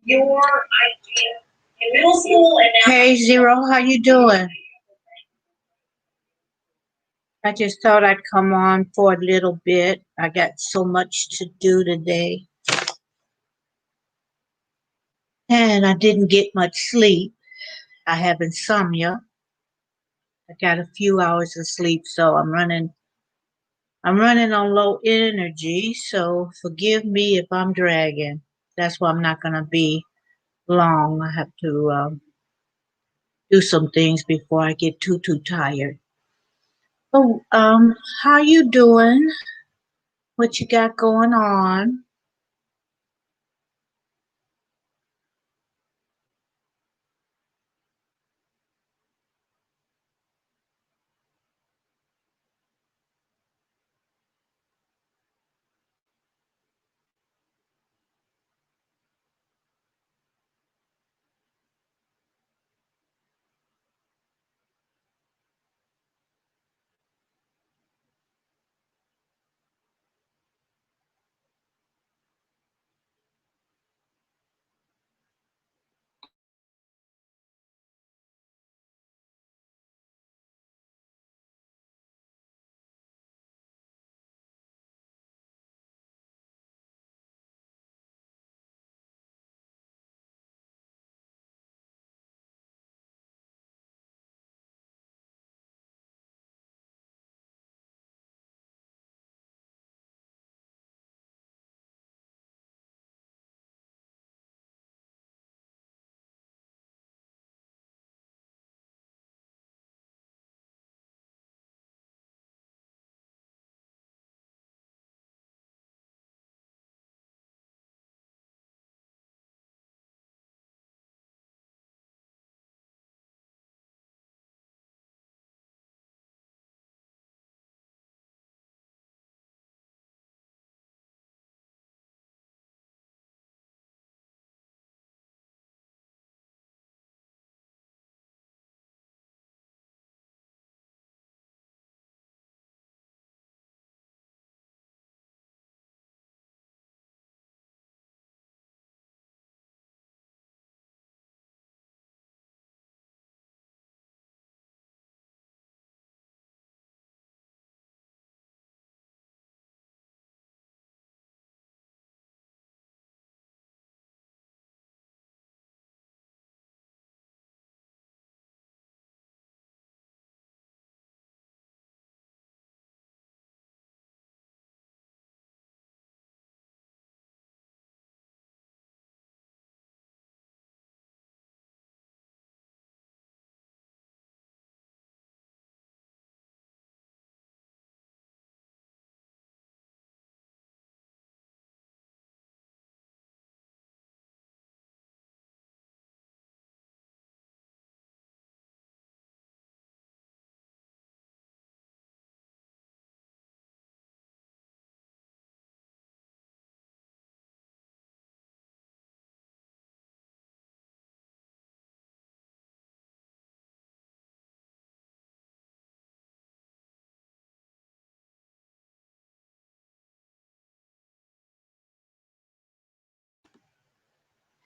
your idea in middle school and now. Hey Zero, how you doing? I just thought I'd come on for a little bit. I got so much to do today. And I didn't get much sleep. I have insomnia. I got a few hours of sleep, so I'm running on low energy, so forgive me if I'm dragging. That's why I'm not gonna be long. I have to do some things before I get too tired. Oh, how you doing? What you got going on?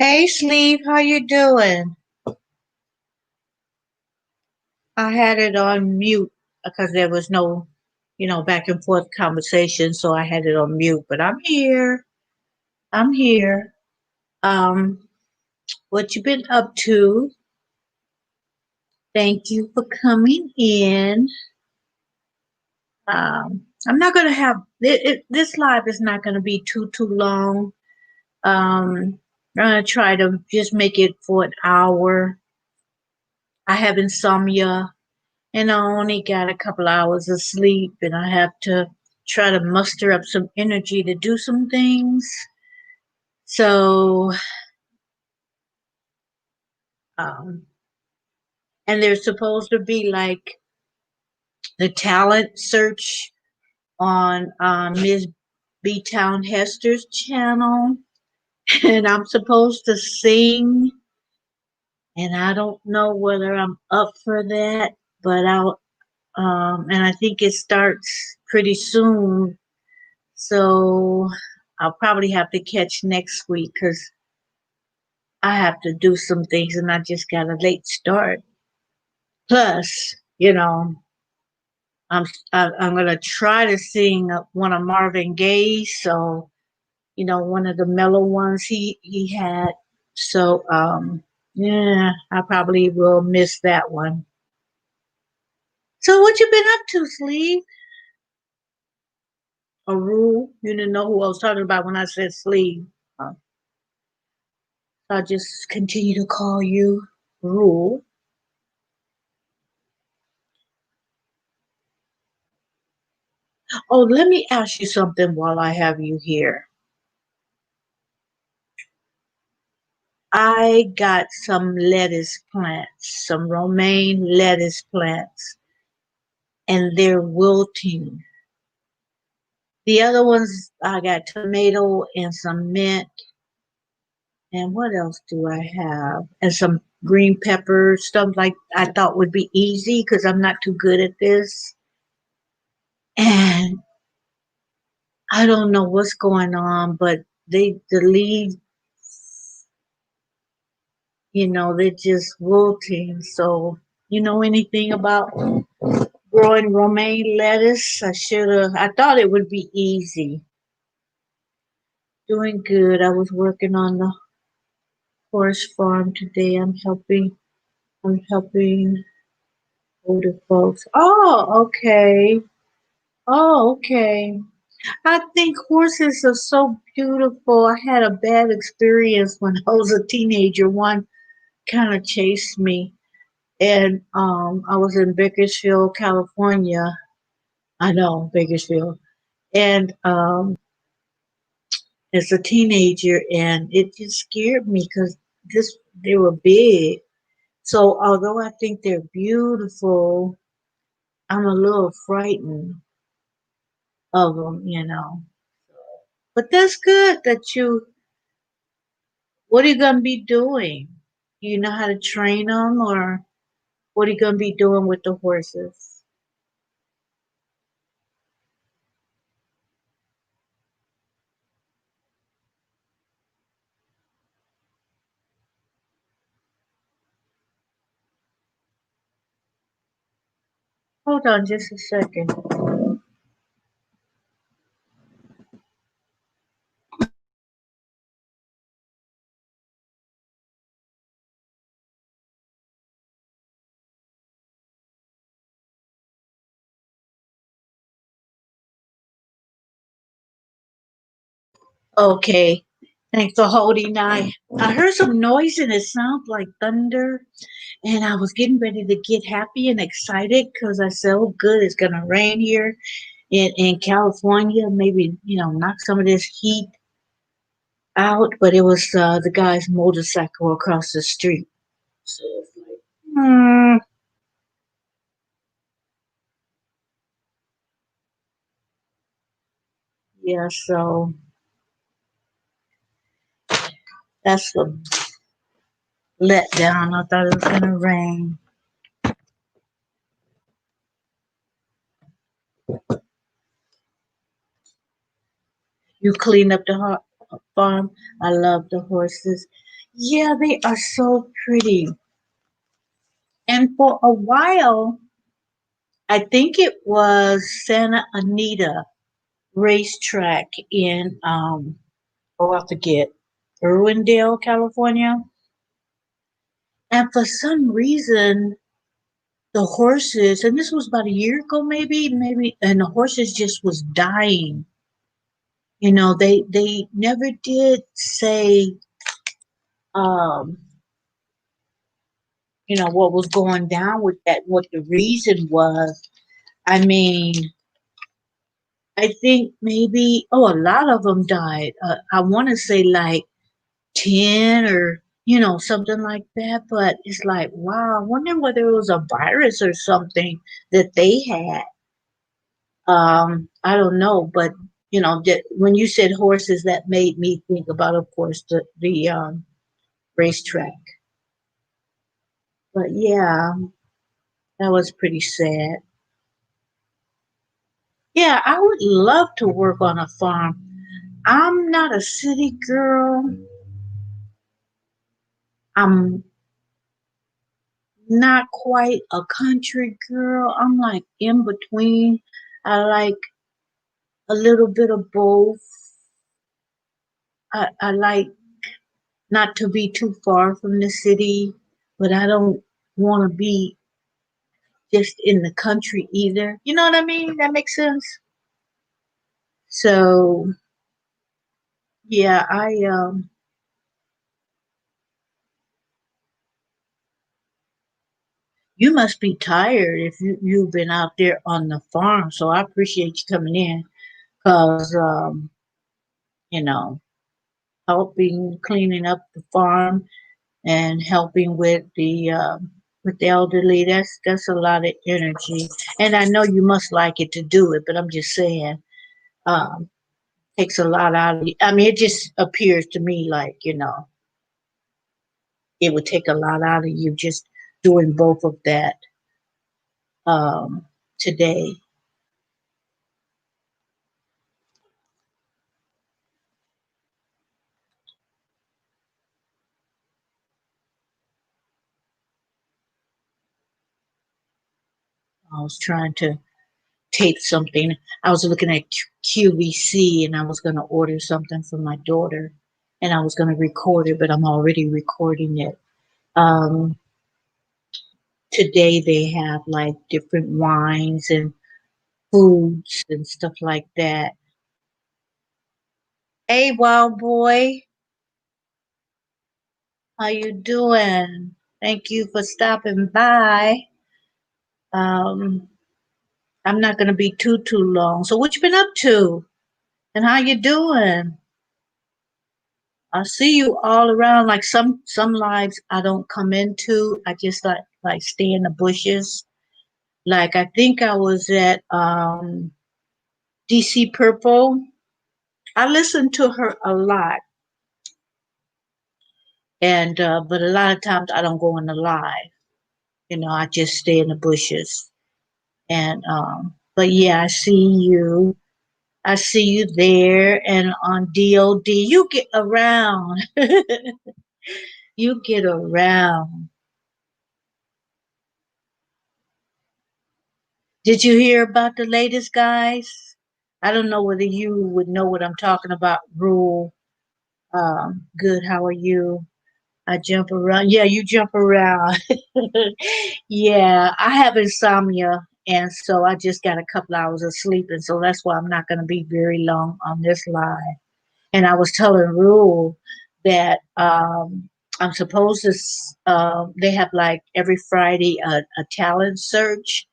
Hey Sleeve, how you doing? I had it on mute because there was no, back and forth conversation, so I had it on mute. But I'm here. I'm here. Um, what you been up to? Thank you for coming in. I'm not gonna have this live is not gonna be too long. I'm gonna try to just make it for an hour. I have insomnia and I only got a couple hours of sleep, and I have to try to muster up some energy to do some things. So, um, and there's supposed to be like the talent search on Ms. B Town Hester's channel, and I'm supposed to sing, and I don't know whether I'm up for that, but and I think it starts pretty soon, so I'll probably have to catch next week because I have to do some things and I just got a late start. Plus, I'm I'm gonna try to sing one of Marvin Gaye's, so one of the mellow ones he had. So yeah, I probably will miss that one. So what you been up to, Sleeve? A rule? You didn't know who I was talking about when I said Sleeve. Uh, I'll just continue to call you Rule. Oh, let me ask you something while I have you here. I got some lettuce plants, some romaine lettuce plants, and they're wilting. The other ones, I got tomato and some mint. And what else do I have? And some green pepper, stuff like I thought would be easy because I'm not too good at this. And I don't know what's going on, but the leaves, they're just wilting. So, you know anything about growing romaine lettuce? I thought it would be easy. Doing good. I was working on the horse farm today. I'm helping older folks. Oh, okay. Oh, okay. I think horses are so beautiful. I had a bad experience when I was a teenager. One kind of chased me, and I was in Bakersfield, California. I know Bakersfield, and as a teenager, and it just scared me because this they were big. So although I think they're beautiful, I'm a little frightened of them. But that's good that what are you going to be doing? Do you know how to train them, or what are you going to be doing with the horses? Hold on just a second. Okay. Thanks for holding. I heard some noise and it sounded like thunder. And I was getting ready to get happy and excited because I said, oh, good, it's going to rain here in California. Maybe, knock some of this heat out. But it was the guy's motorcycle across the street. So it's like, yeah, so that's the letdown. I thought it was going to rain. You clean up the farm. I love the horses. Yeah, they are so pretty. And for a while, I think it was Santa Anita racetrack in I forget, Irwindale, California. And for some reason, the horses, and this was about a year ago, maybe, and the horses just was dying. They never did say um what was going down with that, what the reason was. I mean, I think maybe, oh, a lot of them died. I want to say like 10 or, something like that. But it's like, wow, I wonder whether it was a virus or something that they had. I don't know. But, when you said horses, that made me think about, of course, the racetrack. But yeah, that was pretty sad. Yeah, I would love to work on a farm. I'm not a city girl. I'm not quite a country girl. I'm like in between. I like a little bit of both. I like not to be too far from the city, but I don't want to be just in the country either. You know what I mean? That makes sense. So yeah, you must be tired if you've been out there on the farm. So I appreciate you coming in because you know, helping cleaning up the farm and helping with the elderly. That's a lot of energy, and I know you must like it to do it. But I'm just saying, um, takes a lot out of you. I mean, it just appears to me like it would take a lot out of you just doing both of that today. I was trying to tape something. I was looking at QVC and I was going to order something for my daughter and I was going to record it, but I'm already recording it. Um, Today they have like different wines and foods and stuff like that. Hey, wild boy, how you doing? Thank you for stopping by. Um, I'm not going to be too long. So what you been up to and how you doing? I see you all around. Like some lives I don't come into. I just like stay in the bushes. Like I think I was at DC Purple. I listen to her a lot, and but a lot of times I don't go in the live. I just stay in the bushes. And but yeah, I see you. I see you there, and on DOD, you get around. You get around. Did you hear about the latest, guys? I don't know whether you would know what I'm talking about. Rule. Good. How are you? I jump around. Yeah, you jump around. Yeah, I have insomnia, and so I just got a couple hours of sleep, and so that's why I'm not going to be very long on this live. And I was telling Rule that I'm supposed to. They have like every Friday a talent search.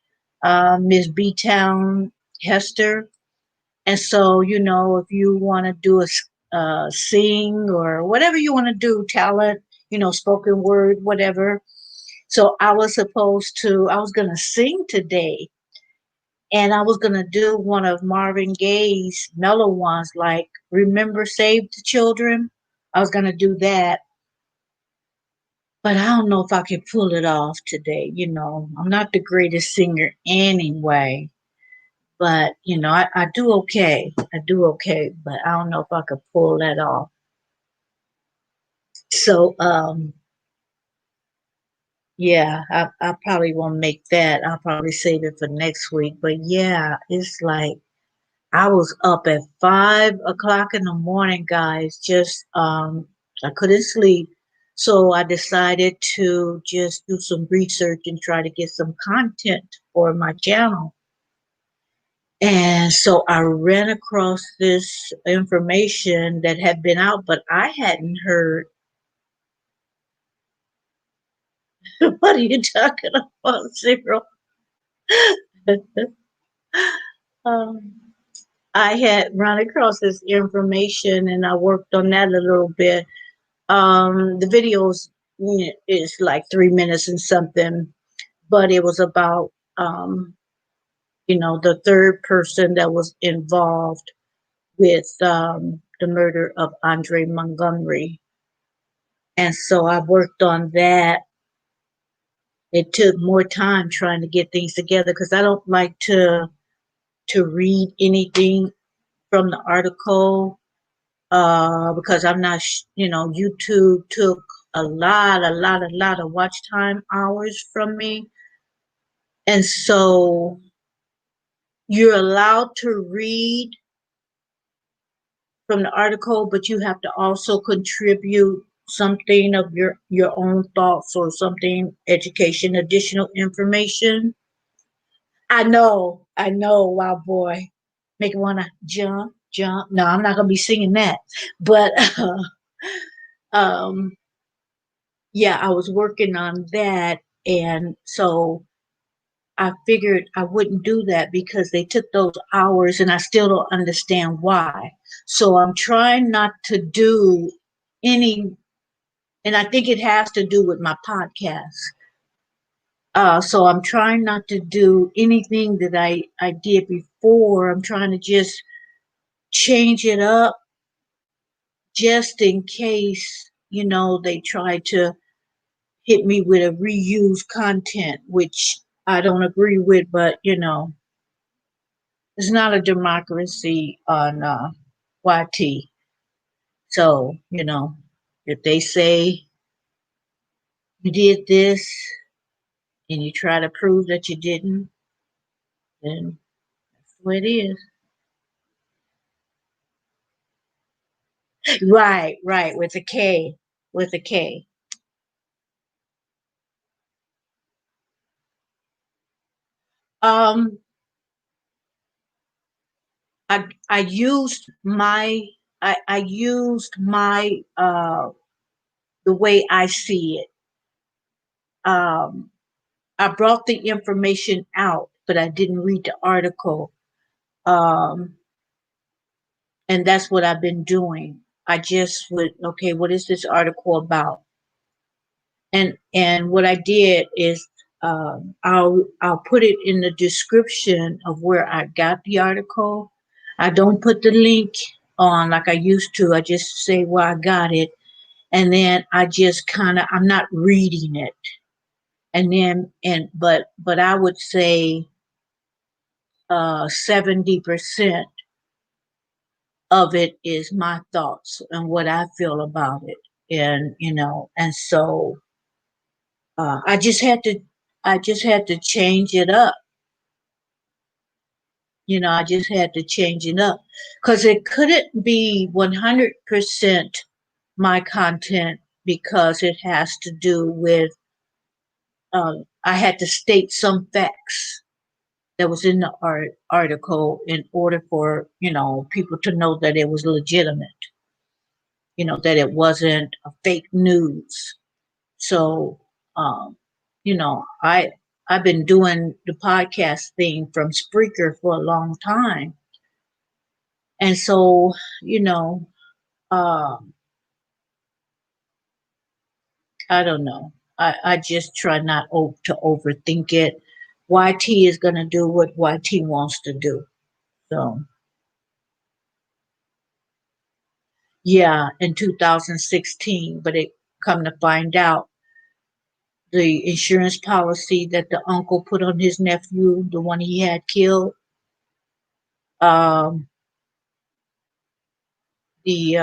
Miss B Town Hester, and so if you want to do a sing or whatever you want to do, talent, spoken word, whatever. So I was gonna sing today, and I was gonna do one of Marvin Gaye's mellow ones, like "Remember, Save the Children." I was gonna do that, but I don't know if I can pull it off today. I'm not the greatest singer anyway, but I do okay. I do okay, but I don't know if I could pull that off. So, yeah, I probably won't make that. I'll probably save it for next week. But yeah, it's like I was up at 5 o'clock in the morning, guys. Just I couldn't sleep. So I decided to just do some research and try to get some content for my channel. And so I ran across this information that had been out, but I hadn't heard. What are you talking about, Zero? um, I had run across this information and I worked on that a little bit. The videos is like 3 minutes and something, but it was about the third person that was involved with the murder of Andre Montgomery. And so I worked on that. It took more time trying to get things together because I don't like to read anything from the article because I'm not, YouTube took a lot of watch time hours from me. And so you're allowed to read from the article, but you have to also contribute something of your own thoughts or something, education, additional information. I know, wow boy. Make it wanna jump, jump. No, I'm not gonna be singing that. But um yeah, I was working on that, and so I figured I wouldn't do that because they took those hours and I still don't understand why. So I'm trying not to do any, and I think it has to do with my podcast. So I'm trying not to do anything that I did before. I'm trying to just change it up just in case, they try to hit me with a reused content, which I don't agree with, but it's not a democracy on YT. So, if they say you did this and you try to prove that you didn't, then that's the way it is. Right, right, with a K, with a K. Um, I used I used my the way I see it. I brought the information out, but I didn't read the article. Um, and that's what I've been doing. I just would, okay, what is this article about? And what I did is I'll put it in the description of where I got the article. I don't put the link on like I used to. I just say where I got it, and then I just kind of I'm not reading it. And then but I would say 70% of it is my thoughts and what I feel about it. And and so I just had to change it up. I just had to change it up because it couldn't be 100% my content because it has to do with I had to state some facts that was in the article in order for people to know that it was legitimate, that it wasn't a fake news. So um, I've been doing the podcast thing from Spreaker for a long time, and so you know um, I don't know. I just try not to overthink it. YT is going to do what YT wants to do. So yeah, in 2016, but it come to find out the insurance policy that the uncle put on his nephew, the one he had killed, um, the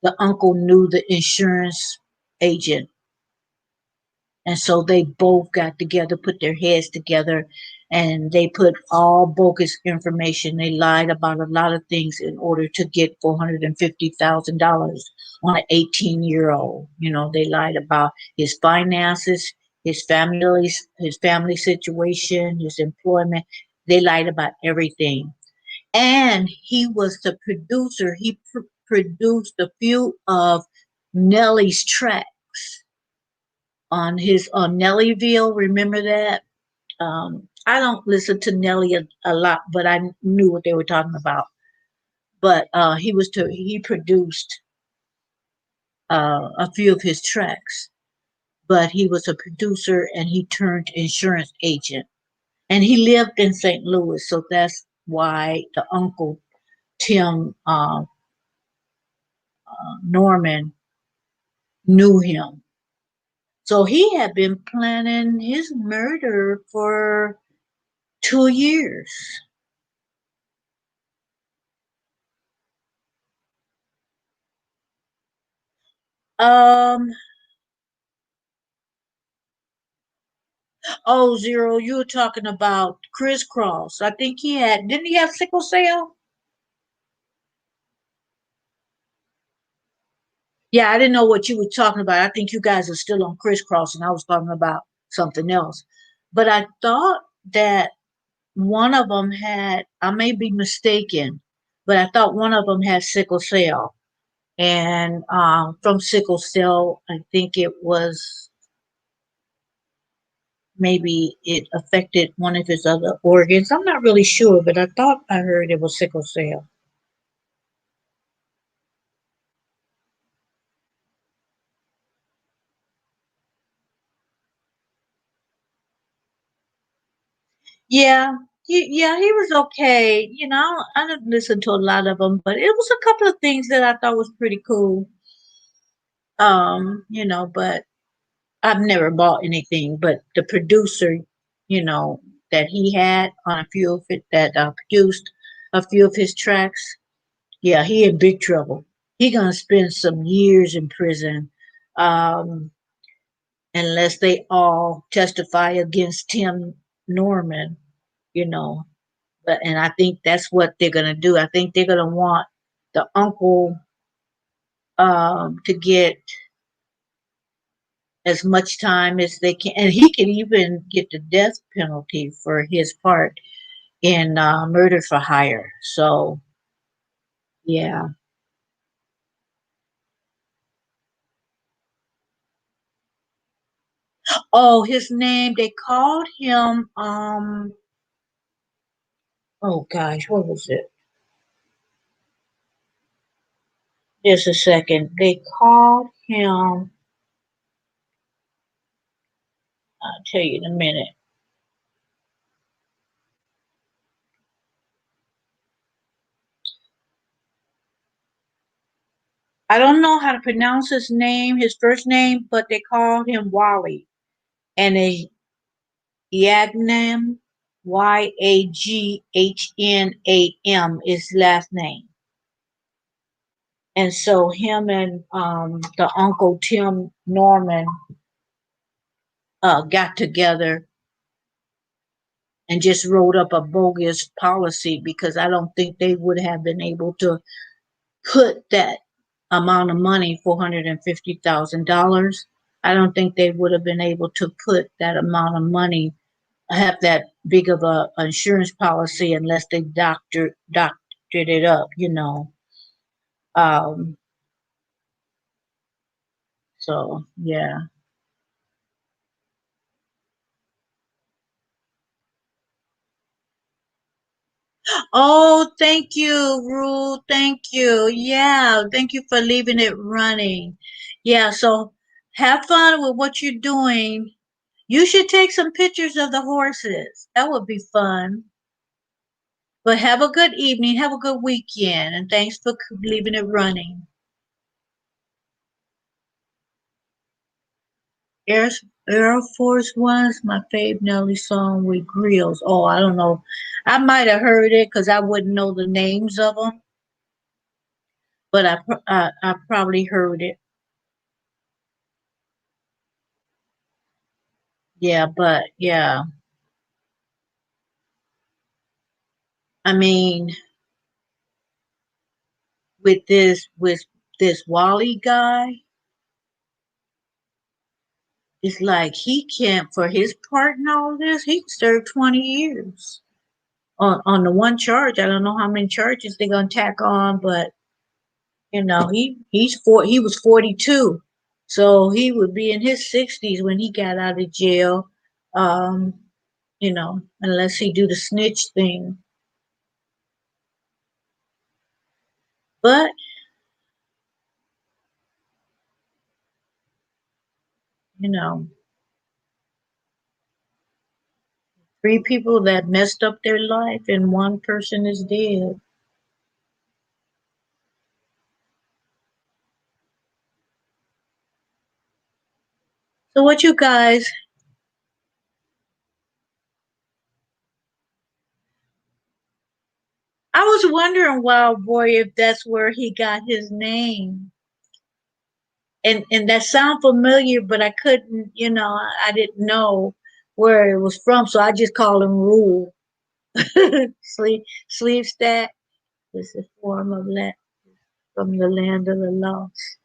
the uncle knew the insurance agent. And so they both got together, put their heads together, and they put all bogus information. They lied about a lot of things in order to get $450,000 on an 18-year-old. They lied about his finances, his family situation, his employment. They lied about everything. And he was the producer. He produced a few of Nelly's tracks on Nellyville. Remember that? I don't listen to Nelly a lot, but I knew what they were talking about. But he produced a few of his tracks. But he was a producer and he turned insurance agent. And he lived in St. Louis, so that's why the uncle Tim Norman knew him. So he had been planning his murder for 2 years. Um. Oh, Zero, you were talking about Crisscross. I think he had. Didn't he have sickle cell? Yeah, I didn't know what you were talking about. I think you guys are still on Crisscross, and I was talking about something else. But I thought that one of them had. I may be mistaken, but I thought one of them had sickle cell. And from sickle cell, I think it was maybe it affected one of his other organs. I'm not really sure, but I thought I heard it was sickle cell. Yeah, he was okay. I didn't listen to a lot of them, but it was a couple of things that I thought was pretty cool. But I've never bought anything. But the producer, you know, that he had on a few of it that produced a few of his tracks, yeah, he in big trouble. He gonna spend some years in prison, um, unless they all testify against Tim Norman. You know, and I think that's what they're gonna do. I think they're gonna want the uncle to get as much time as they can, and he can even get the death penalty for his part in murder for hire. So yeah. Oh, his name, they called him. Oh gosh, what was it? Just a second. They called him. I'll tell you in a minute. I don't know how to pronounce his name, his first name, but they called him Wally. And a Yagnam, Yaghnam is last name. And so him and the uncle Tim Norman got together and just wrote up a bogus policy because I don't think they would have been able to put that amount of money, $450,000. I don't think they would have been able to put that amount of money, have that big of a insurance policy unless they doctored it up. Um, so yeah. Oh, thank you, Rue. Thank you. Yeah, thank you for leaving it running. Yeah, so have fun with what you're doing. You should take some pictures of the horses. That would be fun. But have a good evening. Have a good weekend. And thanks for leaving it running. Air, Air Force One's my favorite Nelly song with grills. Oh, I don't know. I might have heard it because I wouldn't know the names of them, but I probably heard it. Yeah, but yeah, I mean, with this Wally guy, it's like he can't for his part in all this. He can serve 20 years on the one charge. I don't know how many charges they're gonna tack on, but he was 42, so he would be in his 60s when he got out of jail. Um, unless he do the snitch thing, but you know, three people that messed up their life and one person is dead. So what you guys? I was wondering, Wild Boy, if that's where he got his name. And that sound familiar, but I couldn't, I didn't know where it was from, so I just called him Rule. Sleeve stack is a form of land from the land of the lost.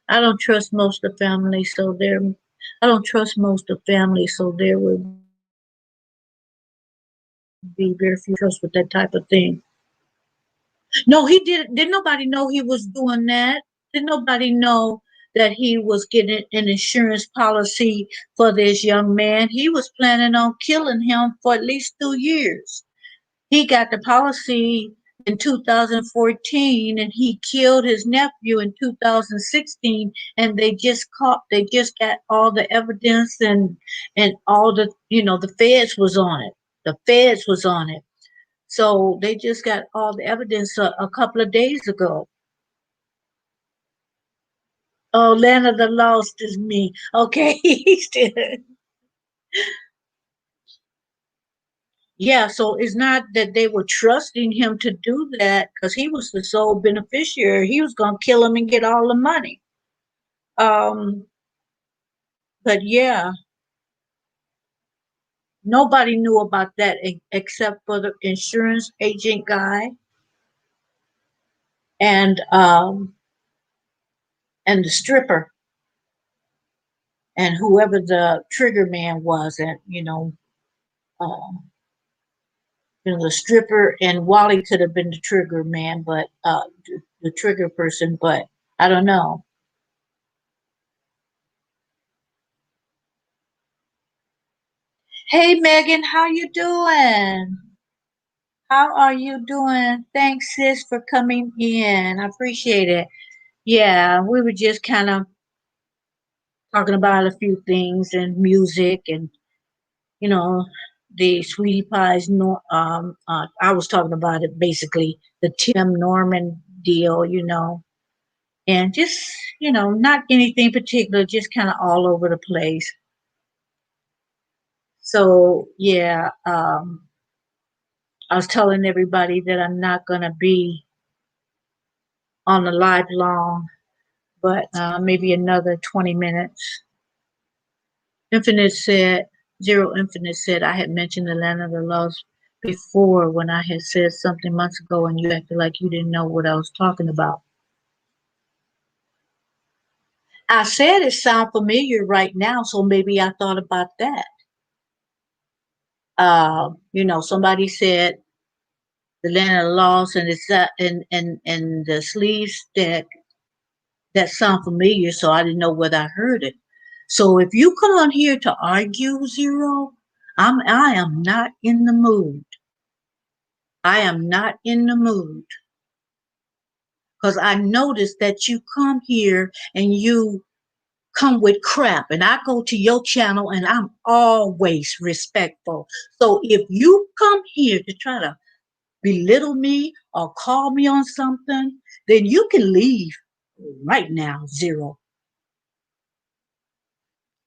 I don't trust most of the family, so there. I don't trust most of the family, so there would be very few trust with that type of thing. No, he didn't. Didn't nobody know he was doing that? Didn't nobody know that he was getting an insurance policy for this young man? He was planning on killing him for at least 2 years. He got the policy in 2014 and he killed his nephew in 2016, and they just got all the evidence, and all the feds was on it. The feds was on it. So they just got all the evidence a couple of days ago. Oh, Land of the Lost is me. Okay. Yeah, so it's not that they were trusting him to do that because he was the sole beneficiary. He was going to kill him and get all the money. Um, but yeah, nobody knew about that except for the insurance agent guy and um, and the stripper and whoever the trigger man was. And uh, the stripper and Wally could have been the trigger man, but the trigger person. But I don't know. Hey Megan, how you doing? How are you doing? Thanks, sis, for coming in. I appreciate it. Yeah, we were just kind of talking about a few things and music and you know the Sweetie Pies. No, I was talking about it basically the Tim Norman deal, and just not anything particular, just kind of all over the place. So yeah, I was telling everybody that I'm not gonna be on the live long, but maybe another 20 minutes. Infinite said, Zero Infinite said, I had mentioned the land of the lost before when I had said something months ago and you acted like you didn't know what I was talking about. I said it sound familiar right now, so maybe I thought about that. Somebody said the land of the lost, and it's and the sleeves that sound familiar, so I didn't know whether I heard it. So if you come on here to argue, Zero, I am not in the mood. I am not in the mood because I noticed that you come here and you come with crap, and I go to your channel and I'm always respectful. So if you come here to try to belittle me or call me on something, then you can leave right now, Zero.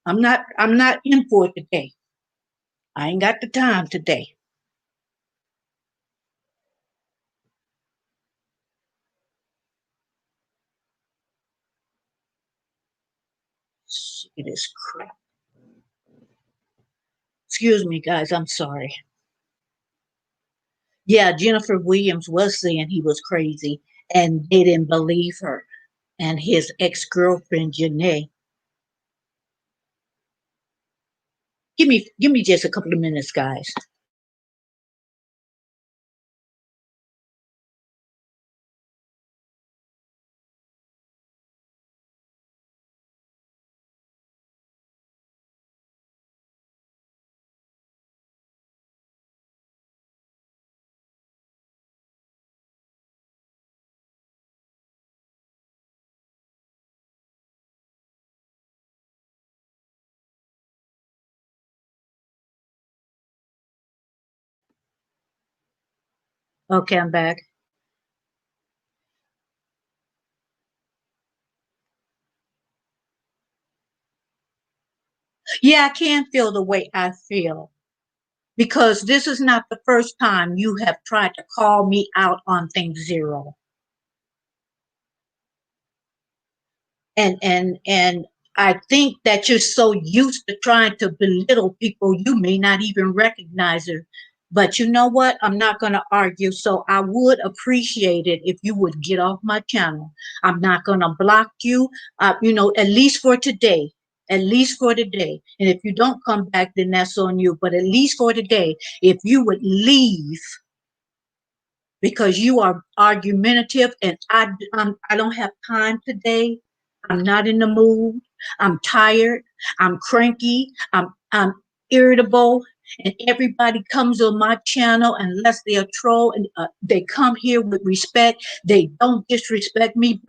I'm not in for it today. I ain't got the time today. It is crap. Excuse me, guys. I'm sorry. Yeah, Jennifer Williams was saying he was crazy, and they didn't believe her. And his ex girlfriend Janae. Give me just a couple of minutes, guys. Okay, I'm back. Yeah, I can feel the way I feel because this is not the first time you have tried to call me out on things, Zero. And I think that you're so used to trying to belittle people you may not even recognize her. But you know what? I'm not going to argue. So I would appreciate it if you would get off my channel. I'm not going to block you, at least for today. At least for today. And if you don't come back, then that's on you. But at least for today, if you would leave because you are argumentative and I don't have time today. I'm not in the mood. I'm tired. I'm cranky. I'm irritable. And everybody comes on my channel unless they are troll and they come here with respect. They don't disrespect me,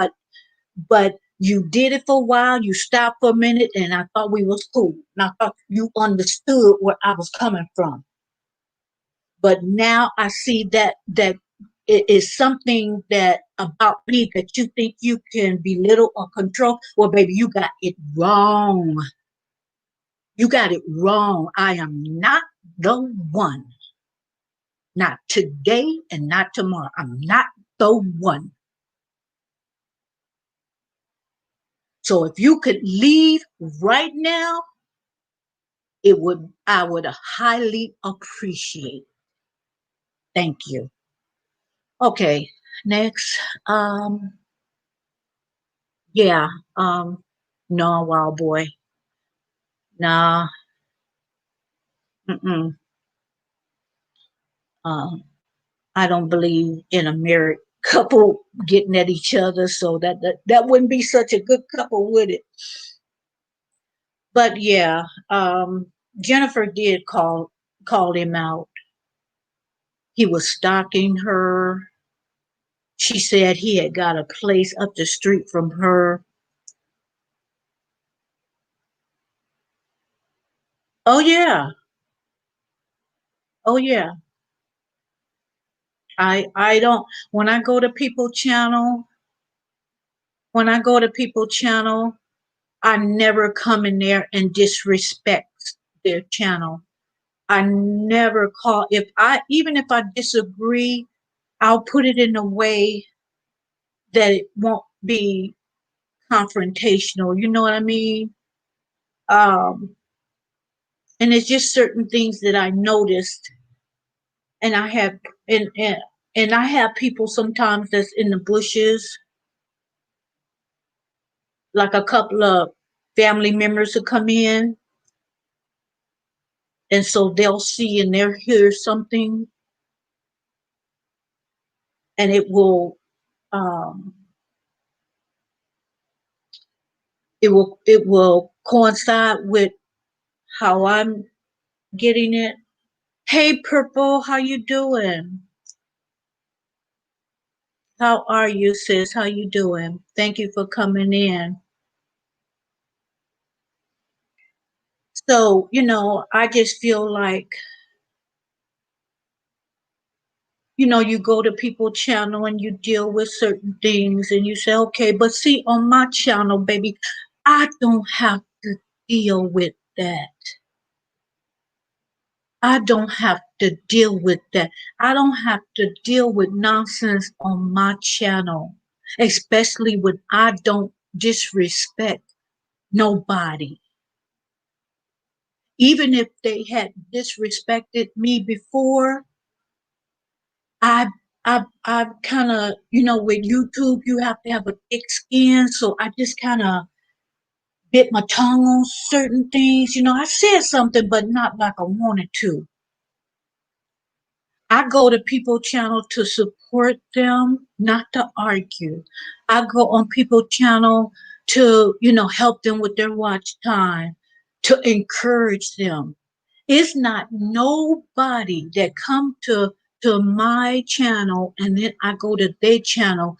but you did it for a while. You stopped for a minute, and I thought we was cool. And I thought you understood where I was coming from. But now I see that it is something that about me that you think you can belittle or control. Well, baby, you got it wrong. You got it wrong. I am not the one. Not today and not tomorrow. I'm not the one. So if you could leave right now, I would highly appreciate. Thank you. Okay, next. Yeah, no, wild boy. Nah, mm-mm. Um, I don't believe in a married couple getting at each other, so that wouldn't be such a good couple, would it? But yeah, Jennifer did call him out. He was stalking her. She said he had got a place up the street from her. Oh yeah, oh yeah. I don't. When I go to people channel, when I go to people channel, I never come in there and disrespect their channel. I never call if I even if I disagree, I'll put it in a way that it won't be confrontational. You know what I mean? Um, and it's just certain things that I noticed, and I have and I have people sometimes that's in the bushes, like a couple of family members who come in, and so they'll see and they'll hear something, and um, it will coincide with how I'm getting it. Hey, Purple, how you doing? How are you, sis? How you doing? Thank you for coming in. So, I just feel like, you go to people's channel and you deal with certain things and you say, okay, but see, on my channel, baby, I don't have to deal with that. I don't have to deal with that. I don't have to deal with nonsense on my channel, especially when I don't disrespect nobody. Even if they had disrespected me before, I I kind of, with YouTube, you have to have a thick skin. So I just kind of bit my tongue on certain things. I said something, but not like I wanted to. I go to people channel to support them, not to argue. I go on people channel to, help them with their watch time, to encourage them. It's not nobody that come to my channel and then I go to their channel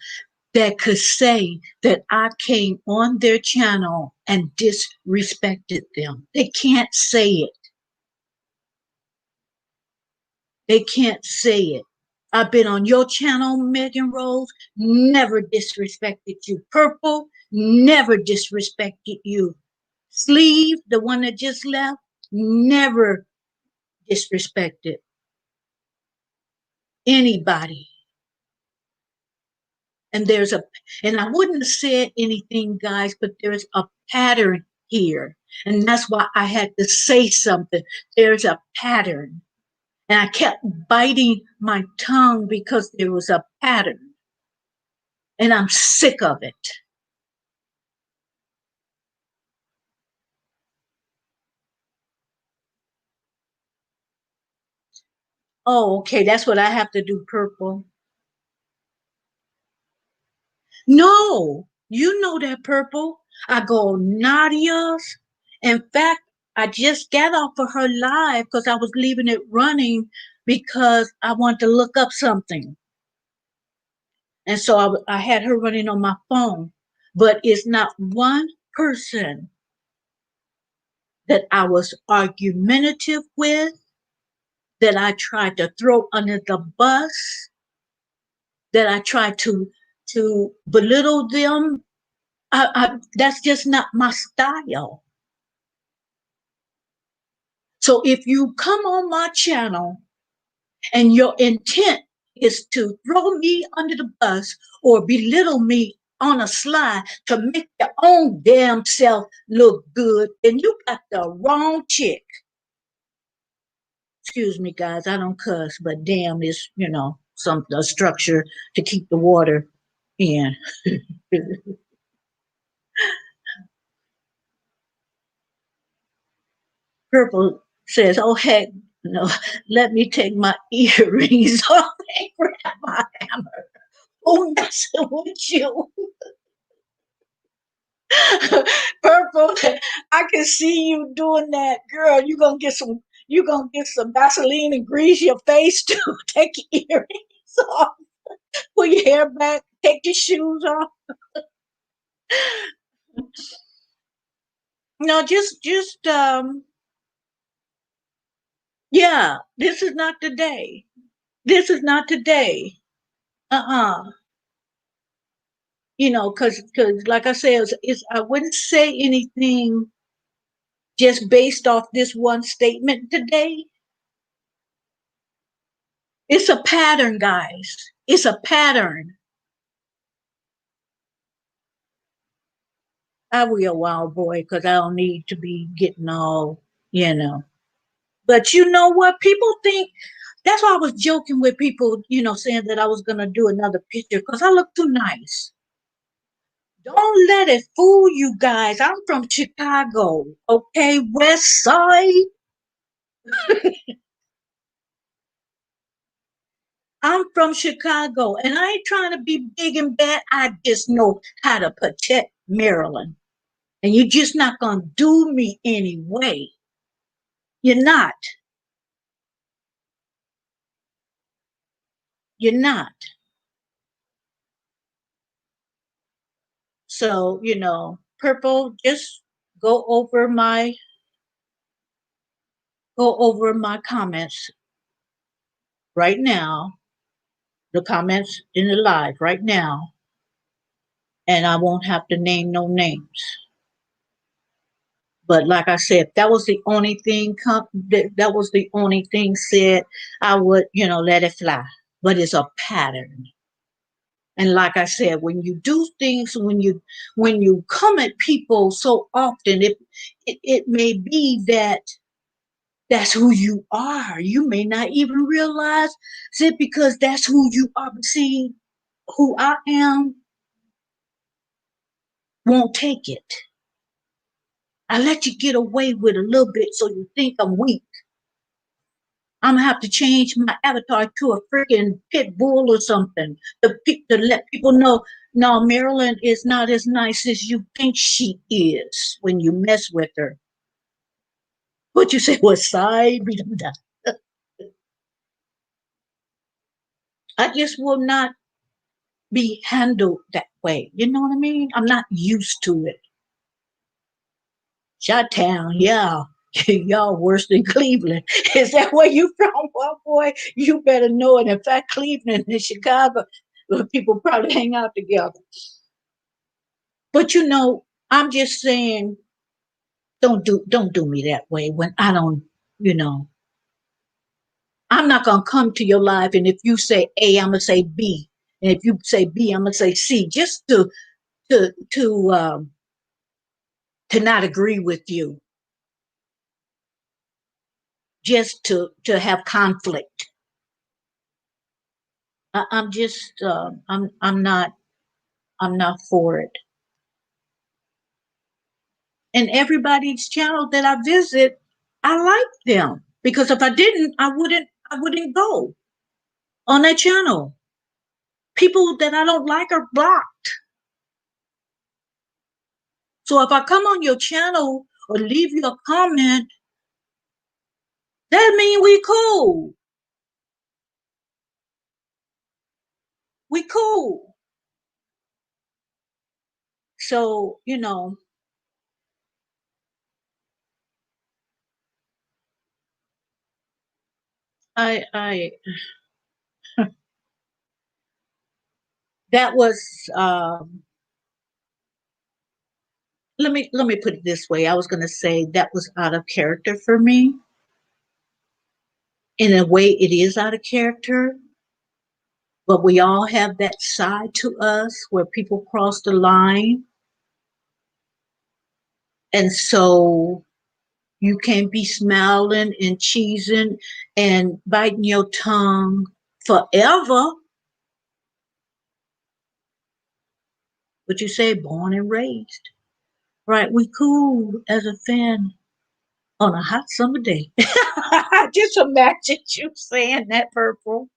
that could say that I came on their channel and disrespected them. They can't say it. They can't say it. I've been on your channel, Megan Rose, never disrespected you. Purple, never disrespected you. Sleeve, the one that just left, never disrespected anybody. And and I wouldn't have said anything, guys, but there's a pattern here. And that's why I had to say something. There's a pattern. And I kept biting my tongue because there was a pattern. And I'm sick of it. Oh, okay. That's what I have to do, Purple. No, you know that, Purple. I go, Nadia's. In fact, I just got off of her live because I was leaving it running because I wanted to look up something. And so I had her running on my phone. But it's not one person that I was argumentative with, that I tried to throw under the bus, that I tried to belittle them. That's just not my style. So if you come on my channel and your intent is to throw me under the bus or belittle me on a slide to make your own damn self look good, then you got the wrong chick. Excuse me, guys, I don't cuss, but damn is, some a structure to keep the water in. Purple says, "Oh heck no, let me take my earrings off and grab my hammer. Who messing with you?" Purple, I can see you doing that, girl. You gonna get some Vaseline and grease your face too. Take your earrings off, pull your hair back, take your shoes off. No, just yeah. This is not the day. This is not today. Uh-uh. Cause like I said, I wouldn't say anything just based off this one statement today. It's a pattern, guys. It's a pattern. I will be a wild boy because I don't need to be getting all. But you know what? People think that's why I was joking with people, saying that I was gonna do another picture because I look too nice. Don't let it fool you guys. I'm from Chicago, okay? West Side. I'm from Chicago and I ain't trying to be big and bad. I just know how to protect Maryland. And you're just not going to do me anyway. You're not. You're not. So, Purple, just go over my go over my comments right now, the comments in the live right now, and I won't have to name no names. But like I said, if that was the only thing that was the only thing said, I would, let it fly. But it's a pattern. And like I said, when you do things, when you come at people so often, it may be that that's who you are. You may not even realize it because that's who you are. But see, who I am won't take it. I let you get away with a little bit so you think I'm weak. I'm gonna have to change my avatar to a freaking pit bull or something to let people know. No, Marilyn is not as nice as you think she is when you mess with her. What you say? What side? I just will not be handled that way. You know what I mean? I'm not used to it. Shot Town, yeah. Y'all worse than Cleveland. Is that where you from? Well, boy, you better know it. In fact, Cleveland and Chicago, people probably hang out together. But I'm just saying, don't do me that way when I don't, you know, I'm not gonna come to your life and if you say A, I'm gonna say B. And if you say B, I'm gonna say C, just to to um, to not agree with you, just to have conflict. I'm just I'm not for it. And everybody's channel that I visit, I like them because if I didn't, I wouldn't go on that channel. People that I don't like are blocked. So if I come on your channel or leave you a comment, that means we cool. We cool. So, I that was let me put it this way. I was going to say that was out of character for me. In a way, it is out of character, but we all have that side to us where people cross the line, and so you can't be smiling and cheesing and biting your tongue forever. But you say born and raised, right? We cool as a fan on a hot summer day. Just imagine you saying that, Purple.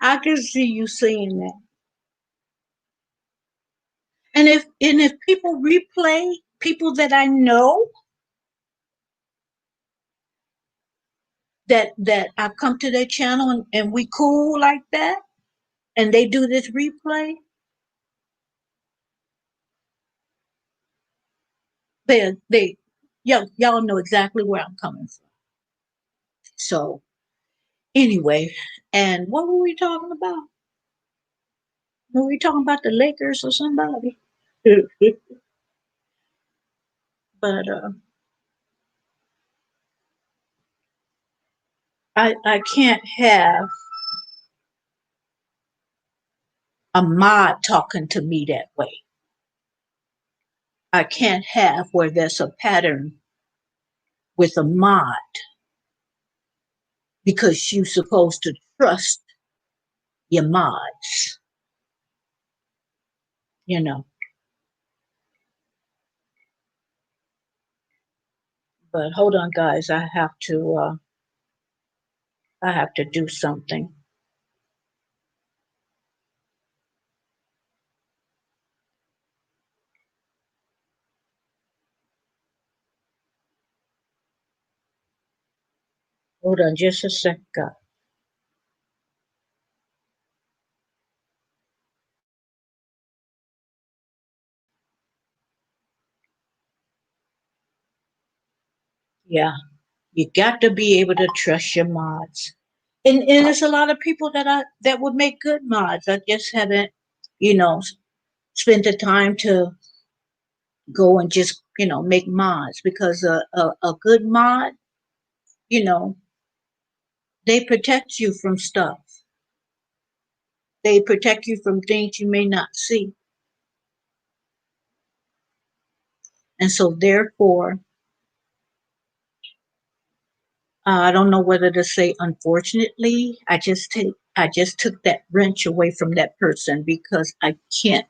I can see you saying that. And if people replay people that I know that I come to their channel and we cool like that, and they do this replay, they y'all know exactly where I'm coming from. So anyway, and what were we talking about? Were we talking about the Lakers or somebody? But I can't have a mod talking to me that way. I can't have where there's a pattern with a mod because you're supposed to trust your mods, you know. But hold on, guys, I have to do something. Hold on just a second. Yeah, you got to be able to trust your mods. And there's a lot of people that would make good mods. I just haven't, you know, spent the time to go and just, make mods because a good mod, you know, they protect you from stuff. They protect you from things you may not see. And so therefore, I don't know whether to say unfortunately, I just took that wrench away from that person because I can't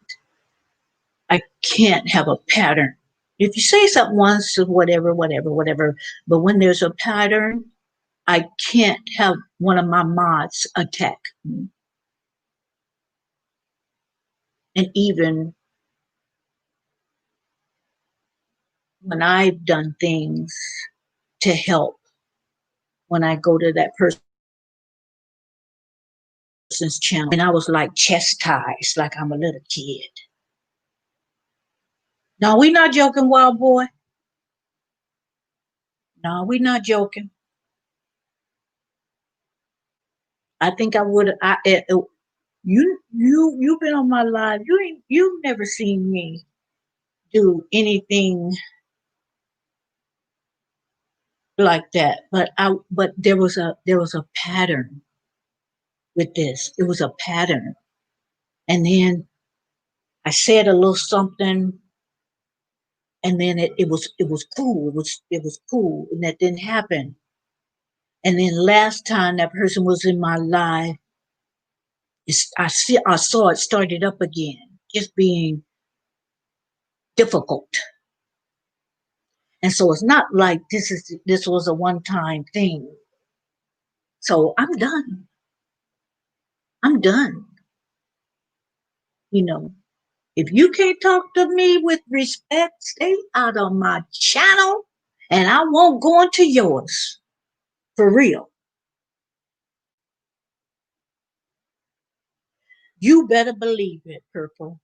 have a pattern. If you say something once, whatever, but when there's a pattern, I can't have one of my mods attack me. And even when I've done things to help, when I go to that person's channel, and I was like chastised, like I'm a little kid. No, we're not joking, wild boy. No, we're not joking. I think I would. You've been on my live. You've never seen me do anything like that. But there was a pattern with this. It was a pattern. And then I said a little something, and then it was cool. It was cool, and that didn't happen. And then last time that person was in my life, I saw it started up again, just being difficult. And so it's not like this was a one time thing. So I'm done. I'm done. You know, if you can't talk to me with respect, stay out of my channel, and I won't go into yours. For real. You better believe it, Purple.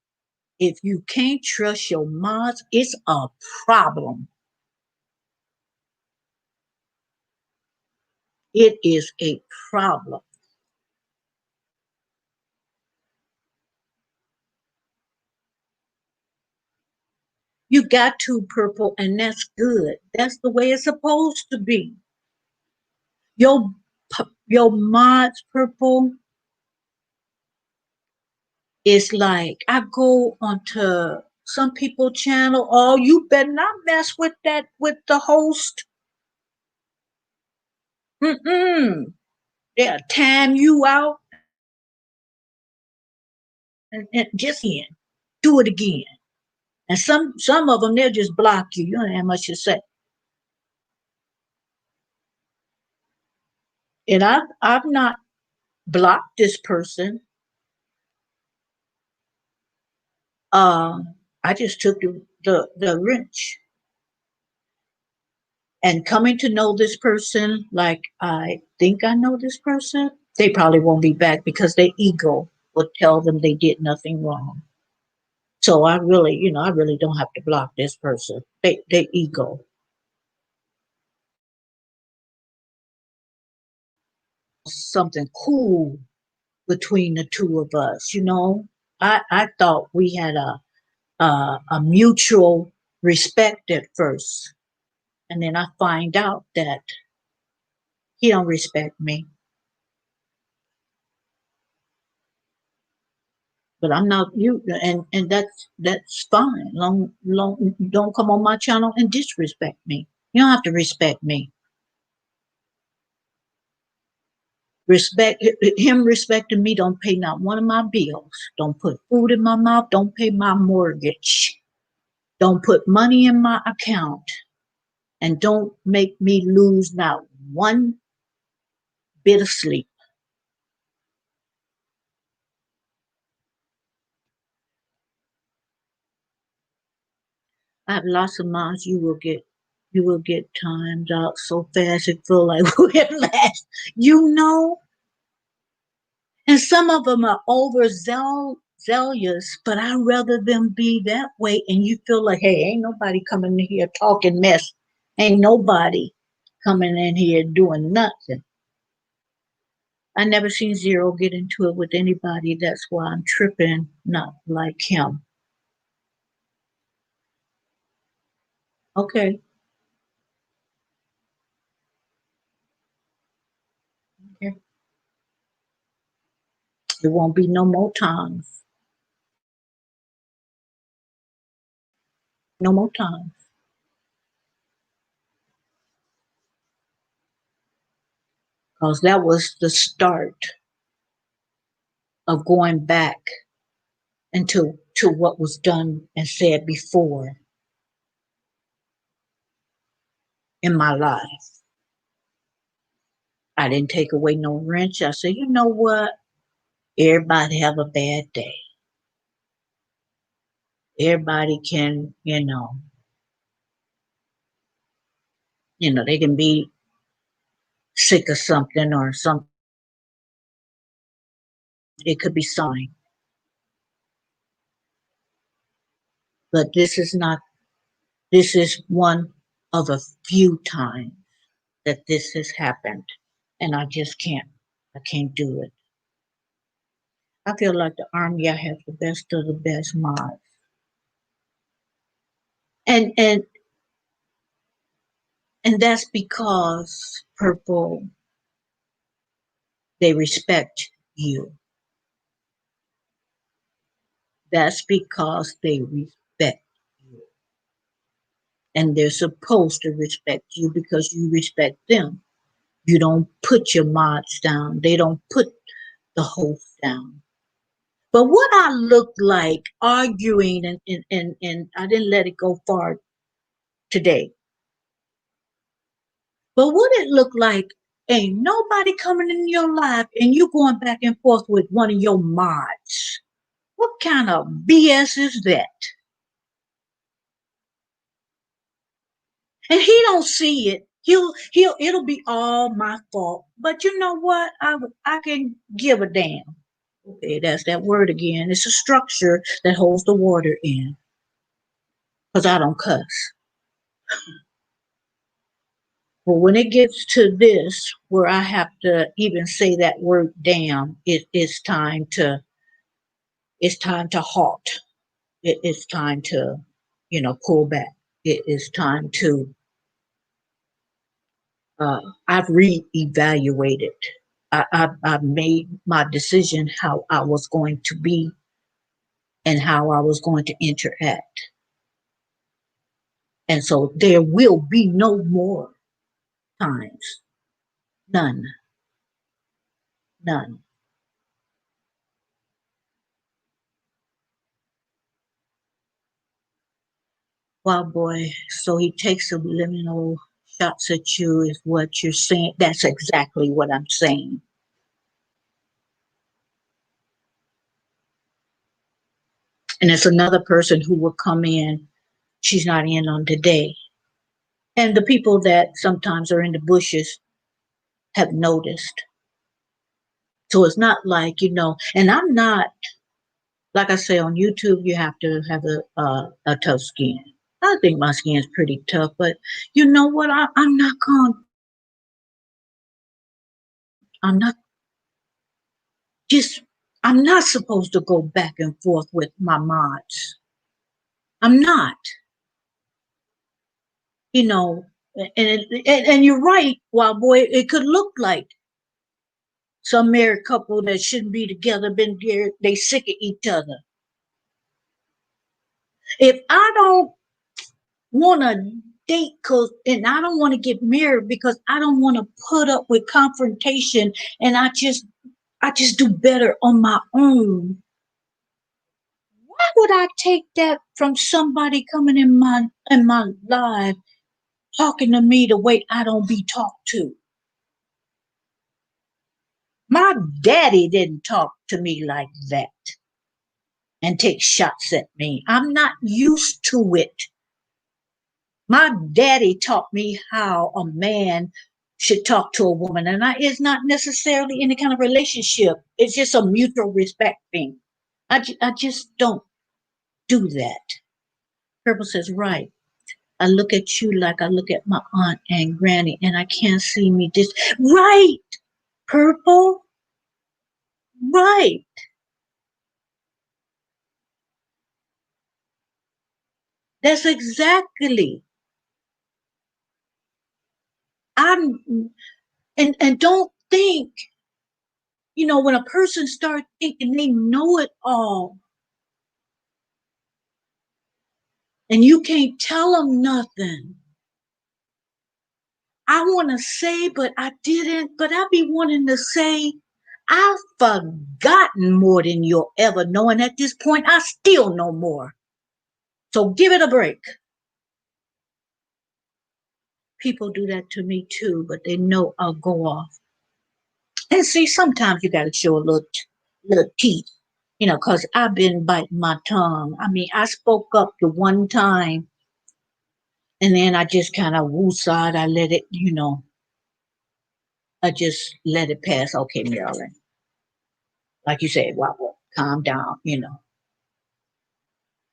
If you can't trust your mods, it's a problem. It is a problem. You got to, Purple, and that's good. That's the way it's supposed to be. Your your mods, Purple, is like I go onto some people channel. Oh, you better not mess with that with the host. Mm-mm. They'll time you out and just in. Do it again. And some of them they'll just block you. You don't have much to say. And I've not blocked this person. I just took the wrench. And coming to know this person, like I think I know this person, they probably won't be back because their ego will tell them they did nothing wrong. So I really don't have to block this person. They ego. Something cool between the two of us. I thought we had a mutual respect at first. And then I find out that he don't respect me. But I'm not you, and that's fine. Long, don't come on my channel and disrespect me. You don't have to respect me. Respect him. Respecting me. Don't pay not one of my bills. Don't put food in my mouth. Don't pay my mortgage. Don't put money in my account, and don't make me lose not one bit of sleep. I have lots of moms. You will get timed out so fast it feel like whiplash. You know, and some of them are zealous, but I'd rather them be that way. And you feel like, hey, ain't nobody coming in here talking mess. Ain't nobody coming in here doing nothing. I never seen Zero get into it with anybody. That's why I'm tripping, not like him. Okay. Okay. There won't be no more times. No more times. Because that was the start of going back into to what was done and said before in my life. I didn't take away no wrench. I said, you know what? Everybody have a bad day. Everybody can, they can be sick of something or something. It could be something. But this is one of a few times that this has happened. And I can't do it. I feel like the army, I have the best of the best mods. And And that's because, Purple, they respect you. That's because they respect you. And they're supposed to respect you because you respect them. You don't put your mods down. They don't put the host down. But what I looked like arguing, and I didn't let it go far today, but what it looked like, ain't nobody coming in your life and you going back and forth with one of your mods. What kind of BS is that? And he don't see it. It'll be all my fault. But you know what? I can give a damn. Okay, that's that word again. It's a structure that holds the water in. Because I don't cuss. But when it gets to this, where I have to even say that word damn, it's time to halt. It's time to, pull back. It is time to I've re-evaluated. I've made my decision how I was going to be and how I was going to interact. And so there will be no more times. None. None. Wow, boy. So he takes subliminal shots at you, is what you're saying. That's exactly what I'm saying. And it's another person who will come in. She's not in on today. And the people that sometimes are in the bushes have noticed. So it's not like, and I'm not, like I say on YouTube, you have to have a tough skin. I think my skin's pretty tough, but you know what? I'm not just, I'm not supposed to go back and forth with my mods. I'm not, you know, and you're right, Wild Boy, it could look like some married couple that shouldn't be together, been there, they sick of each other. If I don't want to date and I don't want to get married because I don't want to put up with confrontation and I just do better on my own. Why would I take that from somebody coming in my life talking to me the way I don't be talked to? My daddy didn't talk to me like that and take shots at me. I'm not used to it. My daddy taught me how a man should talk to a woman, and it's not necessarily any kind of relationship. It's just a mutual respect thing. I just don't do that. Purple says, right. I look at you like I look at my aunt and granny, and I can't see me this. Right, Purple. Right. That's exactly. I'm and don't think, when a person starts thinking they know it all and you can't tell them nothing. I want to say, but I didn't. But I be wanting to say, I've forgotten more than you'll ever know. And at this point, I still know more. So give it a break. People do that to me too, but they know I'll go off. And see, sometimes you got to show a little teeth, because I've been biting my tongue. I mean, I spoke up the one time and then I just kind of woosawed. I let it, I just let it pass. Okay, Marilyn, like you said, wow, calm down,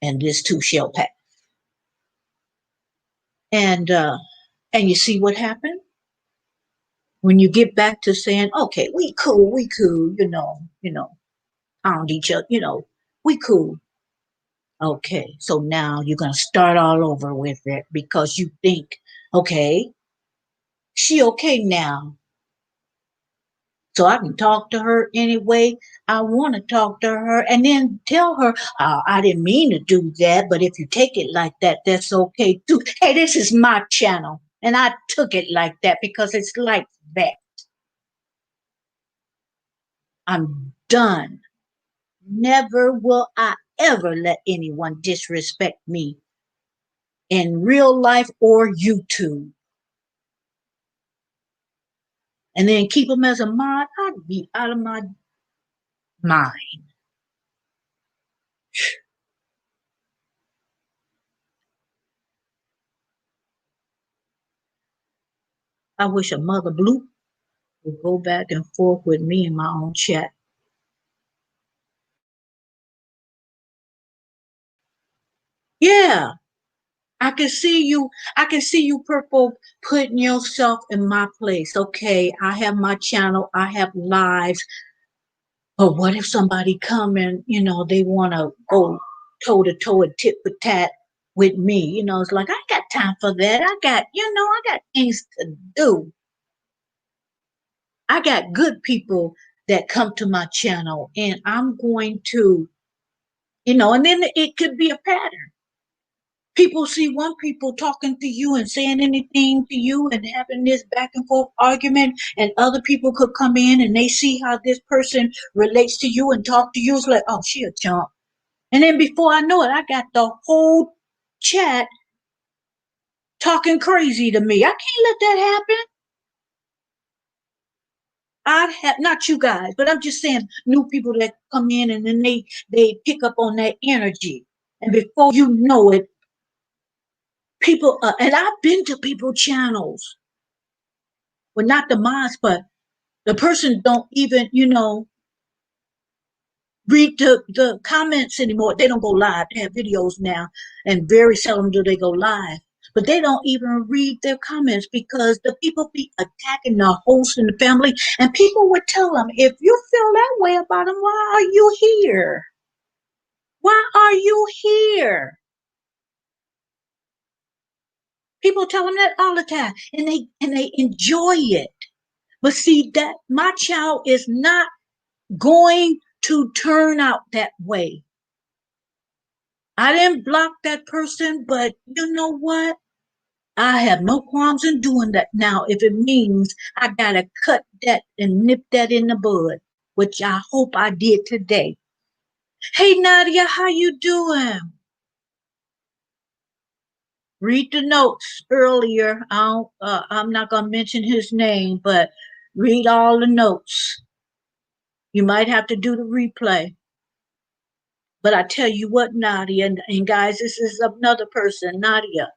and this too shall pass. And you see what happened when you get back to saying, okay, we cool, pound each other, we cool. Okay, so now you're gonna start all over with it because you think, okay, She okay now. So I can talk to her any way I want to talk to her and then tell her, I didn't mean to do that, but if you take it like that, that's okay too. Hey, this is my channel. And I took it like that because it's like that. I'm done. Never will I ever let anyone disrespect me in real life or YouTube. And then keep them as a mod, I'd be out of my mind. I wish a mother blue would go back and forth with me in my own chat. Yeah, I can see you, Purple, putting yourself in my place. Okay, I have my channel, I have lives, but what if somebody come and, they want to go toe to toe and tit for tat with me? It's like, I got time for that. I got things to do. I got good people that come to my channel and I'm going to, and then it could be a pattern. People see one people talking to you and saying anything to you and having this back and forth argument, and other people could come in and they see how this person relates to you and talk to you. It's like, oh, she a chump. And then before I know it, I got the whole chat talking crazy to me. I can't let that happen. I have not you guys, but I'm just saying new people that come in and then they pick up on that energy, and before you know it, people and I've been to people channels, well not the mods, but the person don't even read the comments anymore. They don't go live. They have videos now, and very seldom do they go live. But they don't even read their comments because the people be attacking the host and the family. And people would tell them, if you feel that way about them, why are you here? Why are you here? People tell them that all the time, and they enjoy it. But see that my child is not going to turn out that way. I didn't block that person, but you know what? I have no qualms in doing that now if it means I gotta cut that and nip that in the bud, which I hope I did today. Hey Nadia, how you doing? Read the notes earlier. I'm not gonna mention his name, but read all the notes. You might have to do the replay. But I tell you what, Nadia, and guys, this is another person, Nadia.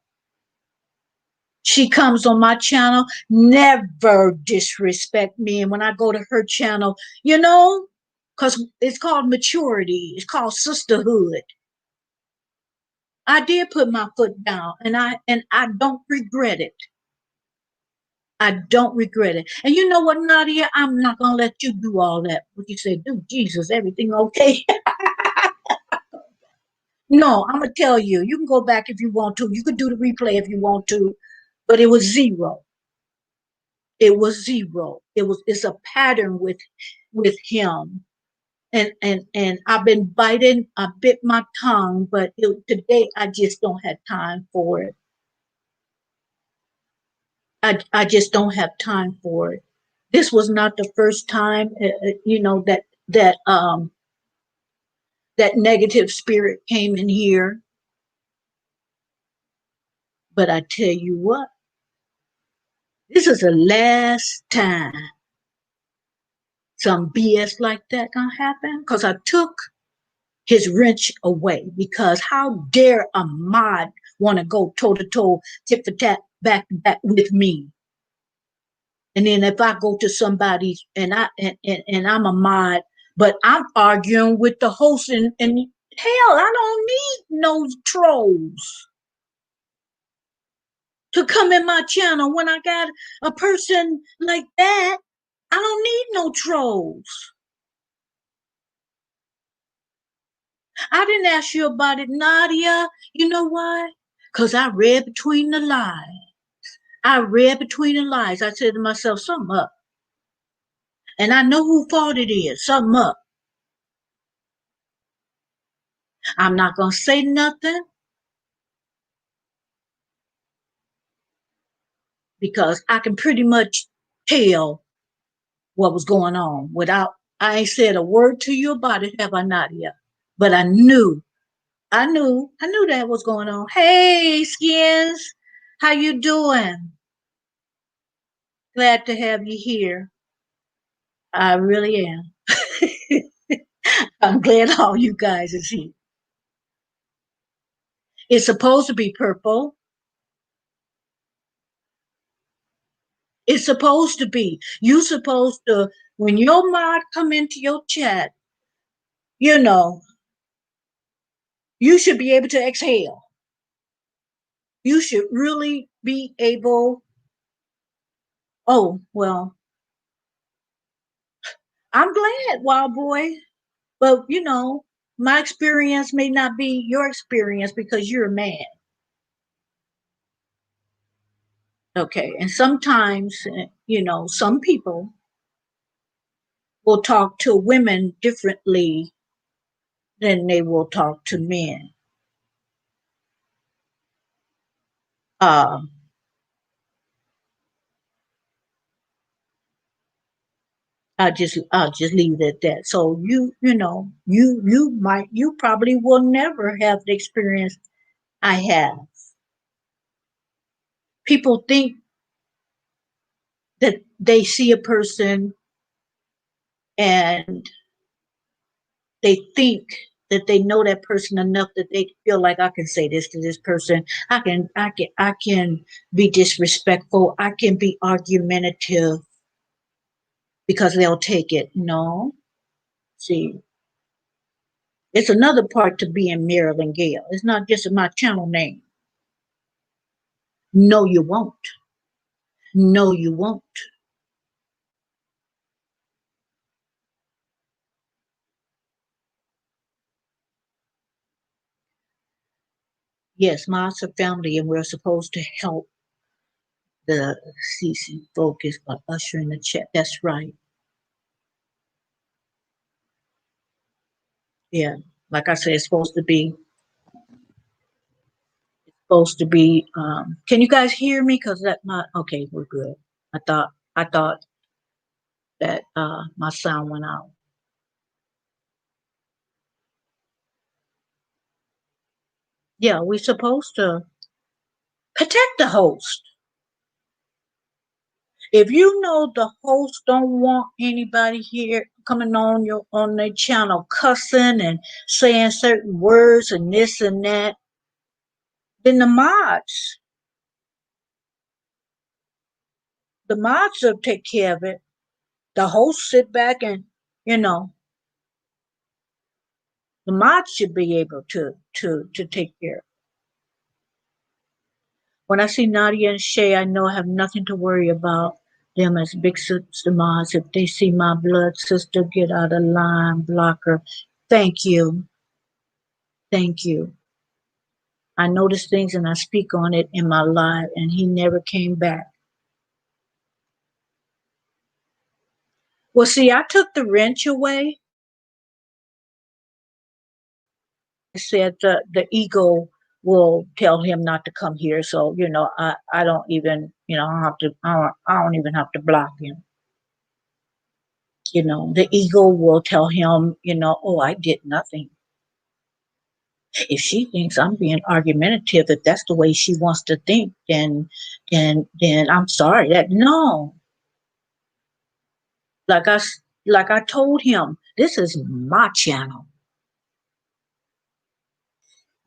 She comes on my channel, never disrespect me. And when I go to her channel, because it's called maturity, it's called sisterhood. I did put my foot down, and I don't regret it. I don't regret it. And you know what, Nadia? I'm not gonna let you do all that. What you say, do Jesus, everything okay? No, I'm gonna tell you. You can go back if you want to. You could do the replay if you want to, but it was zero. It was zero. It's a pattern with him. And I've been biting. I bit my tongue, but today I just don't have time for it. I just don't have time for it. This was not the first time, that negative spirit came in here. But I tell you what, this is the last time some BS like that gonna happen. Cause I took his wrench away. Because how dare a mod want to go toe to toe, tit for tat, back to back with me? And then if I go to somebody and I'm a mod, but I'm arguing with the host, and hell, I don't need no trolls to come in my channel when I got a person like that. I don't need no trolls. I didn't ask you about it, Nadia. You know why? Because I read between the lines. I read between the lines. I said to myself, something up. And I know who fault it is. Something up. I'm not going to say nothing because I can pretty much tell what was going on without, I ain't said a word to you about it, have I not yet? But I knew that was going on. Hey, Skins, how you doing? Glad to have you here. I really am. I'm glad all you guys is here. It's supposed to be purple. It's supposed to be. You supposed to, when your mod come into your chat, you know, you should be able to exhale. You should really be able, oh, well, I'm glad, Wild Boy. But, my experience may not be your experience because you're a man. Okay. And sometimes, some people will talk to women differently than they will talk to men. Uh, I'll just leave it at that. So you probably will never have the experience I have. People think that they see a person and they think that they know that person enough that they feel like I can say this to this person. I can be disrespectful. I can be argumentative because they'll take it. No. See, it's another part to being Marilyn Gale. It's not just my channel name. No, you won't. No, you won't. Yes, mods are family, and we're supposed to help the CC focus by ushering the chat. That's right. Yeah, like I said, it's supposed to be. Can you guys hear me? Cause that not okay. We're good. I thought that my sound went out. Yeah, we're supposed to protect the host. If you know the host don't want anybody here coming on their channel cussing and saying certain words and this and that, then the mods will take care of it. The host sit back and you know the mods should be able to take care of it. When I see Nadia and Shay, I know I have nothing to worry about them as big sister mods. If they see my blood sister, get out of line, block her. Thank you. Thank you. I notice things and I speak on it in my life, and he never came back. Well, see, I took the wrench away. I said the ego will tell him not to come here. So, I don't even, I don't even have to block him. The ego will tell him, oh, I did nothing. If she thinks I'm being argumentative, if that's the way she wants to think, then I'm sorry. That no, like I like I told him, this is my channel.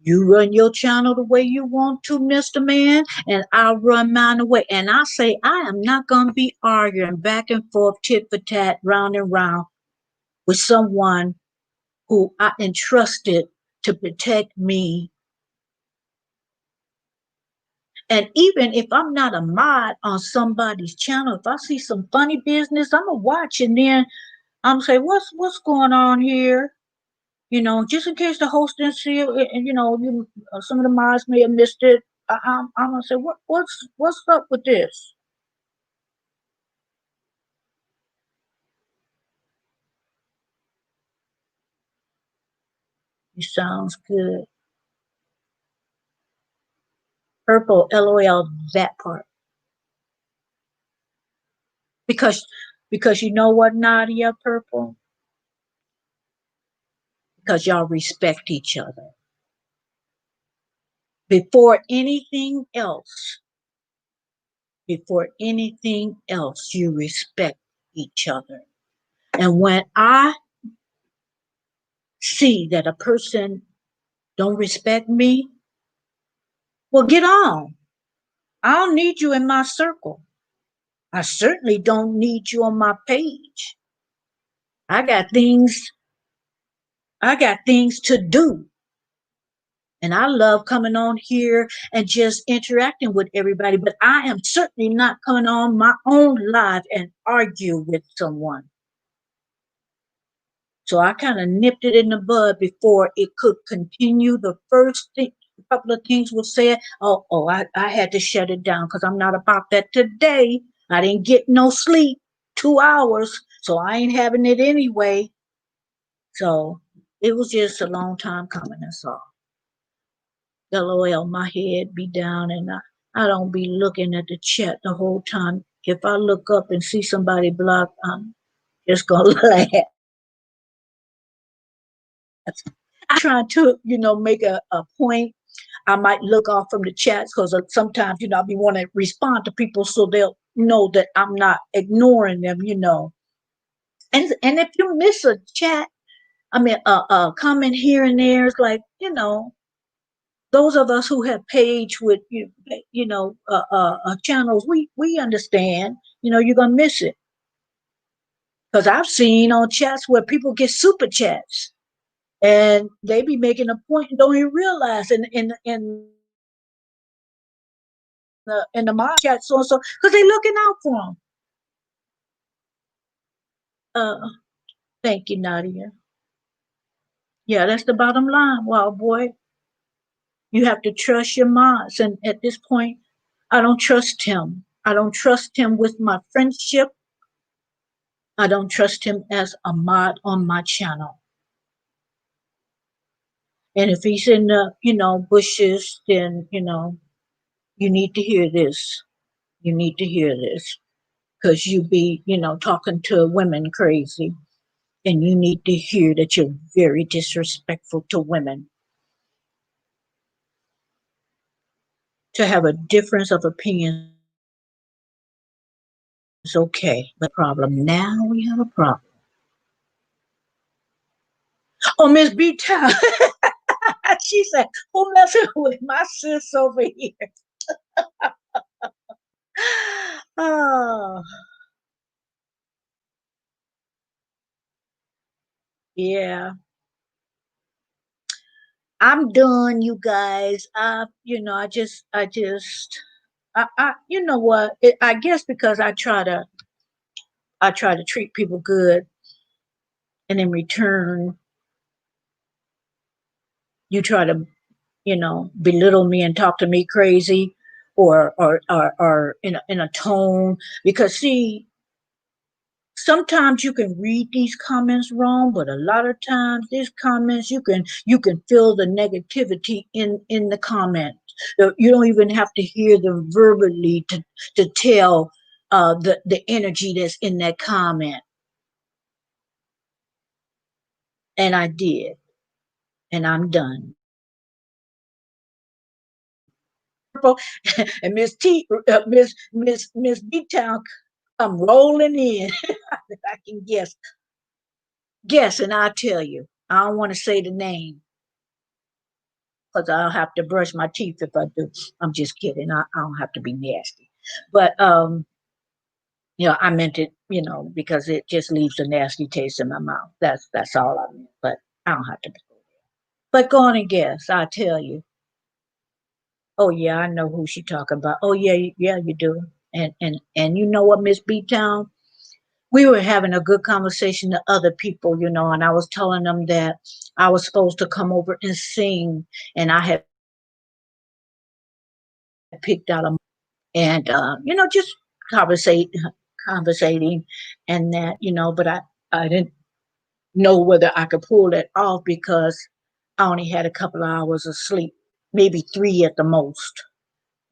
You run your channel the way you want to, Mr. Man, and I'll run mine the way. And I say I am not going to be arguing back and forth, tit for tat, round and round with someone who I entrusted to protect me. And even if I'm not a mod on somebody's channel, if I see some funny business, I'm gonna watch and then I'm gonna say, what's going on here? Just in case the host didn't see it, and some of the mods may have missed it. I'm gonna say, what's up with this? It sounds good. Purple, LOL, that part. Because you know what, Nadia, purple? Because y'all respect each other. Before anything else, you respect each other. And when I see that a person don't respect me, well, get on. I don't need you in my circle. I certainly don't need you on my page. I got things I got things to do. And I love coming on here and just interacting with everybody, but I am certainly not coming on my own live and argue with someone. So I kind of nipped it in the bud before it could continue. The first thing, a couple of things were said. I had to shut it down because I'm not about that today. I didn't get no sleep, 2 hours, so I ain't having it anyway. So it was just a long time coming. That's all. LOL, my head be down and I don't be looking at the chat the whole time. If I look up and see somebody blocked, I'm just gonna laugh. I'm trying to, make a point. I might look off from the chats because sometimes, I'll be wanting to respond to people so they'll know that I'm not ignoring them. And if you miss a chat, I mean, a comment here and there is like, those of us who have page with channels, we understand. You're gonna miss it because I've seen on chats where people get super chats and they be making a point and don't even realize in the mob chat so and so because they looking out for them. Thank you, Nadia. Yeah, that's the bottom line. Wow, boy, you have to trust your minds, and at this point, I don't trust him. I don't trust him with my friendship. I don't trust him as a mod on my channel. And if he's in the, bushes, then, you need to hear this. You need to hear this because you be, talking to women crazy. And you need to hear that you're very disrespectful to women. To have a difference of opinion is okay. The problem now we have a problem. Oh, Miss B Town. She said, who messing with my sis over here? Oh, yeah. I'm done, you guys. You know what? I guess because I try to treat people good, and in return, you try to, belittle me and talk to me crazy, or in a tone. Because see, sometimes you can read these comments wrong, but a lot of times these comments you can feel the negativity in the comments. You don't even have to hear them verbally to tell the energy that's in that comment. And I did, and I'm done. And Miss T, Miss B Town, I'm rolling in. I can guess, and I'll tell you. I don't want to say the name because I'll have to brush my teeth if I do. I'm just kidding. I don't have to be nasty, but I meant it, because it just leaves a nasty taste in my mouth. That's all I meant. But I don't have to. But go on and guess. I'll tell you. Oh yeah, I know who she talking about. Oh yeah, yeah, you do. And you know what, Miss B Town? We were having a good conversation to other people, and I was telling them that I was supposed to come over and sing, and I had picked out a and just conversate conversating and that, but I didn't know whether I could pull that off because I only had a couple of hours of sleep, maybe three at the most.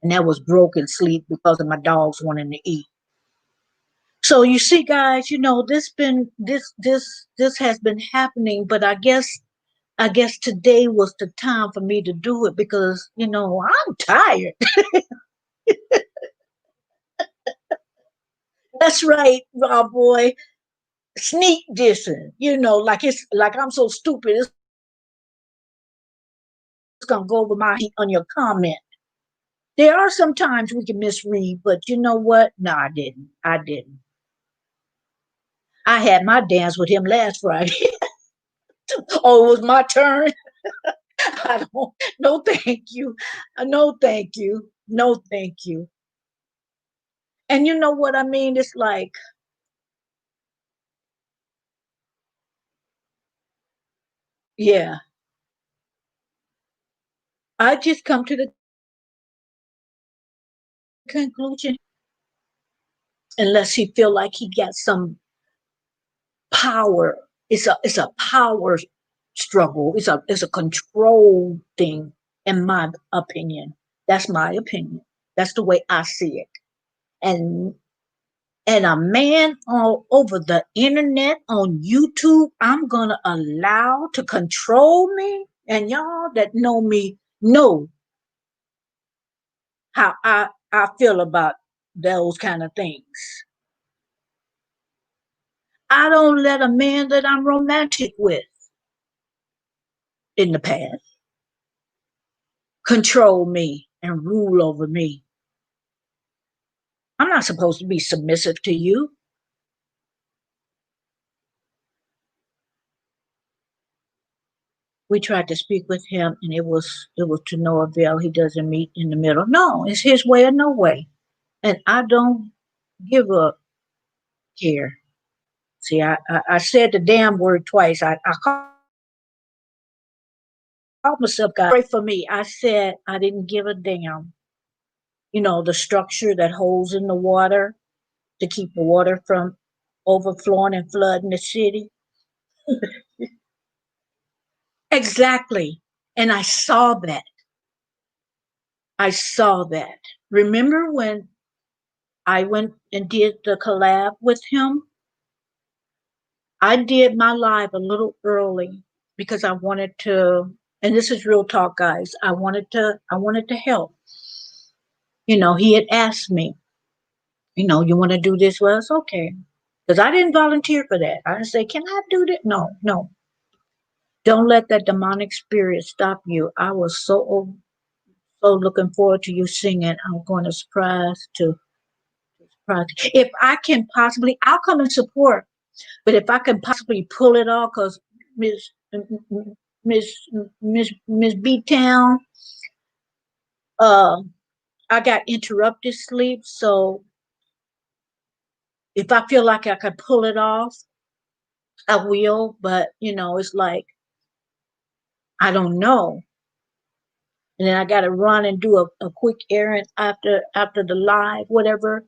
And that was broken sleep because of my dogs wanting to eat. So you see, guys, this has been happening, but I guess today was the time for me to do it because I'm tired. That's right, Rob boy. Sneak dissing, like it's like I'm so stupid. It's gonna go over my head on your comment. There are some times we can misread, but you know what? No, I didn't. I didn't. I had my dance with him last Friday. Oh, it was my turn. I don't. No, thank you. No, thank you. No, thank you. And you know what I mean? It's like, yeah, I just come to the conclusion unless he feel like he got some power. It's a power struggle. It's a control thing, in my opinion. That's my opinion. That's the way I see it. And and a man all over the internet on YouTube, I'm gonna allow to control me. And y'all that know me know how I feel about those kind of things. I don't let a man that I'm romantic with in the past control me and rule over me. I'm not supposed to be submissive to you. We tried to speak with him and it was to no avail. He doesn't meet in the middle. No, it's his way or no way. And I don't give a care. See, I said the damn word twice. I called myself God. Pray for me. I said I didn't give a damn. The structure that holds in the water to keep the water from overflowing and flooding the city. Exactly. And I saw that. I saw that. Remember when I went and did the collab with him? I did my live a little early because I wanted to, and this is real talk, guys. I wanted to help. He had asked me, you want to do this? Well, it's okay. Because I didn't volunteer for that. I didn't say, can I do that? No, no. Don't let that demonic spirit stop you. I was so looking forward to you singing. I'm going to surprise. If I can possibly, I'll come and support. But if I can possibly pull it off, because Miss Miss Miss B Town, uh, I got interrupted sleep. So if I feel like I could pull it off, I will. But it's like I don't know. And then I got to run and do a quick errand after the live, whatever.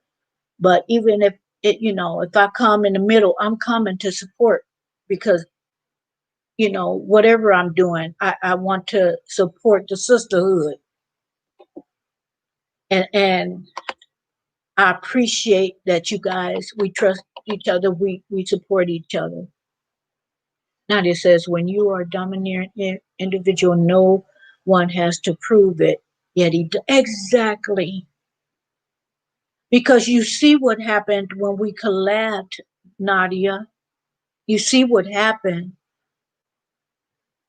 But even if if I come in the middle, I'm coming to support because whatever I'm doing, I want to support the sisterhood, and I appreciate that you guys, we trust each other, we support each other. Nadia says, when you are a dominant individual, no one has to prove it. Yet exactly, because you see what happened when we collabed, Nadia. You see what happened.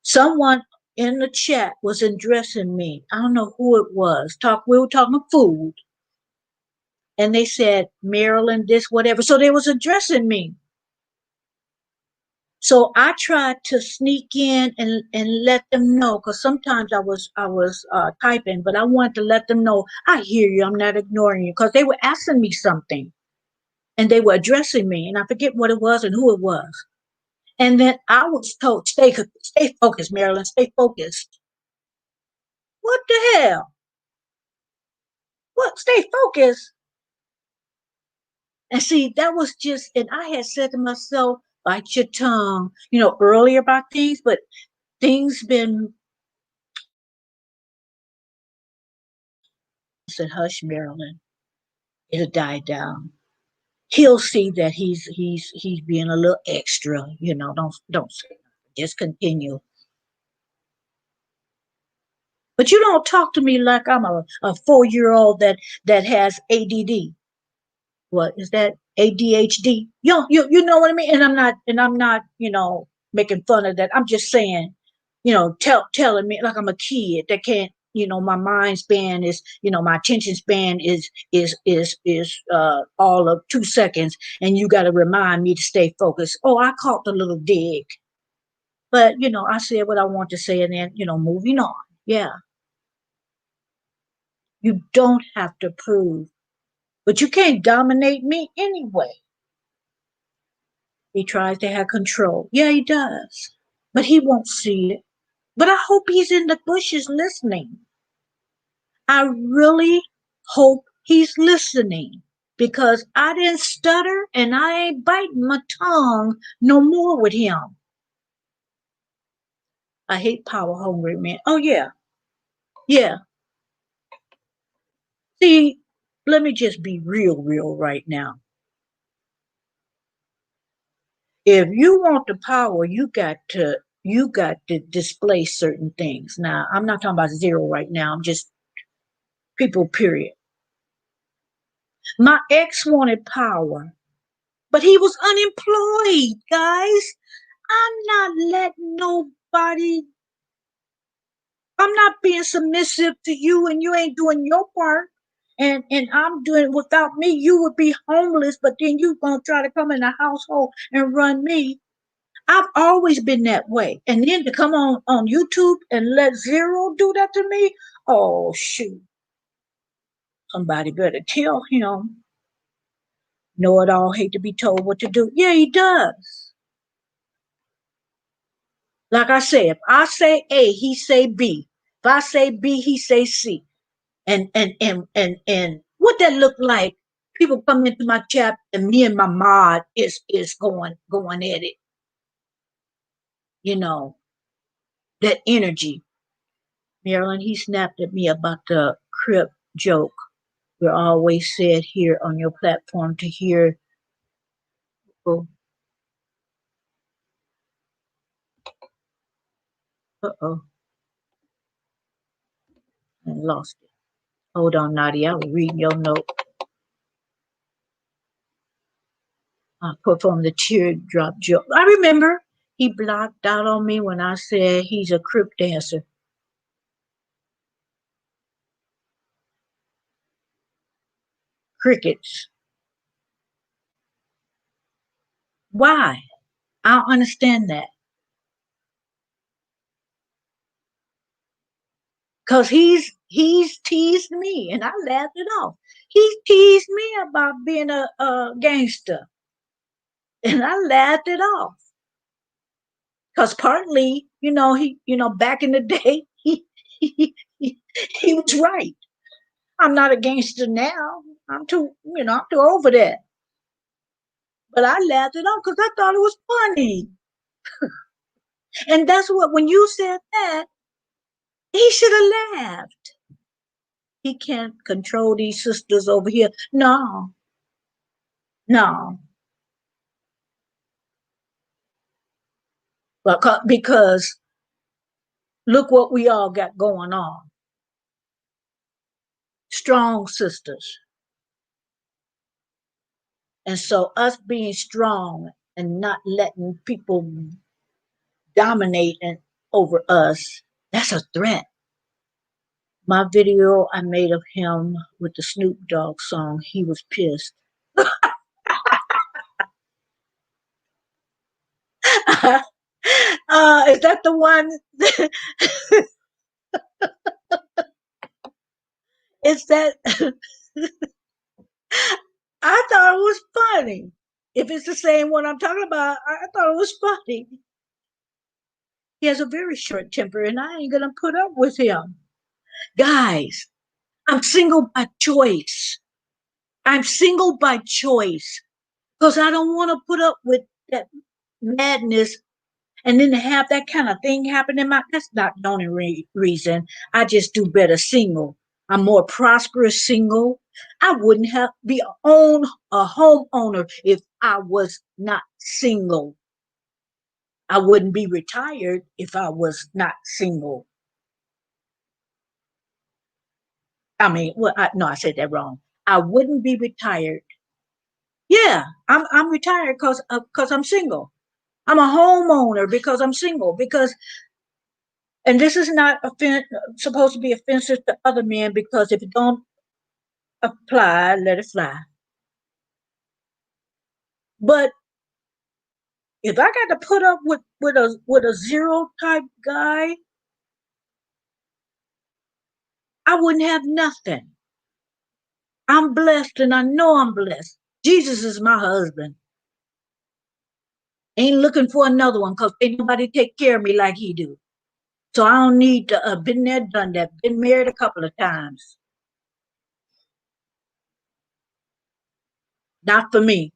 Someone in the chat was addressing me. I don't know who it was. We were talking food, and they said Maryland, this, whatever. So they was addressing me. So I tried to sneak in and let them know, because sometimes I was typing, but I wanted to let them know I hear you. I'm not ignoring you, because they were asking me something and they were addressing me, and I forget what it was and who it was. And then I was told, stay focused, Marilyn, stay focused. What the hell? What? Stay focused. And see, that was just, and I had said to myself, bite your tongue, earlier about things, but things been, I said, hush, Marilyn, it'll die down. He'll see that he's being a little extra, don't say nothing. Just continue. But you don't talk to me like I'm a 4-year old that has ADD. What is that? ADHD. You know what I mean? And I'm not making fun of that. I'm just saying, telling me like I'm a kid that can't, my mind span is, my attention span is all of 2 seconds, and you got to remind me to stay focused. Oh, I caught the little dig, but I said what I want to say, and then moving on. Yeah, you don't have to prove, but you can't dominate me anyway. He tries to have control. Yeah, he does. But he won't see it. But I hope he's in the bushes listening. I really hope he's listening because I didn't stutter and I ain't biting my tongue no more with him. I hate power hungry men. Oh, yeah. Yeah. See, let me just be real right now. If you want the power, you got to display certain things. Now, I'm not talking about zero right now. I'm just people, period. My ex wanted power, but he was unemployed, guys. I'm not letting nobody, I'm not being submissive to you and you ain't doing your part. And I'm doing, without me, you would be homeless, but then you gonna try to come in the household and run me. I've always been that way. And then to come on YouTube and let Zero do that to me, oh shoot. Somebody better tell him. Know it all, hate to be told what to do. Yeah, he does. Like I say, if I say A, he say B. If I say B, he say C. And what that look like? People come into my chat and me and my mod is going at it. You know that energy. Marilyn, he snapped at me about the crip joke. We're always said here on your platform to hear. Oh, uh-oh, I lost it. Hold on, Nadia. I was reading your note. Perform the teardrop joke. I remember he blocked out on me when I said he's a crip dancer. Crickets. Why? I don't understand that. Cause he's teased me and I laughed it off. He teased me about being a gangster and I laughed it off. Cause partly, back in the day, he was right. I'm not a gangster now. I'm too over that. But I laughed it off because I thought it was funny. And that's what, when you said that, he should have laughed. He can't control these sisters over here. No, no. Because look what we all got going on. Strong sisters. And so us being strong and not letting people dominate over us, that's a threat. My video I made of him with the Snoop Dogg song, he was pissed. Is that the one? Is that? I thought it was funny. If it's the same one I'm talking about, I thought it was funny. He has a very short temper, and I ain't gonna put up with him. Guys, I'm single by choice. I'm single by choice because I don't want to put up with that madness and then to have that kind of thing happen in my, that's not the only reason. I just do better single. I'm more prosperous single. I wouldn't have be a homeowner if I was not single. I wouldn't be retired if I was not single. I mean, well, no, I said that wrong. I wouldn't be retired. Yeah, I'm retired because I'm single. I'm a homeowner because I'm single. Because, and this is not supposed to be offensive to other men, because if it don't apply, let it fly. But if I got to put up with a zero type guy, I wouldn't have nothing. I'm blessed, and I know I'm blessed. Jesus is my husband. Ain't looking for another one because ain't nobody take care of me like he do. So I don't need to been there, done that. Been married a couple of times. Not for me.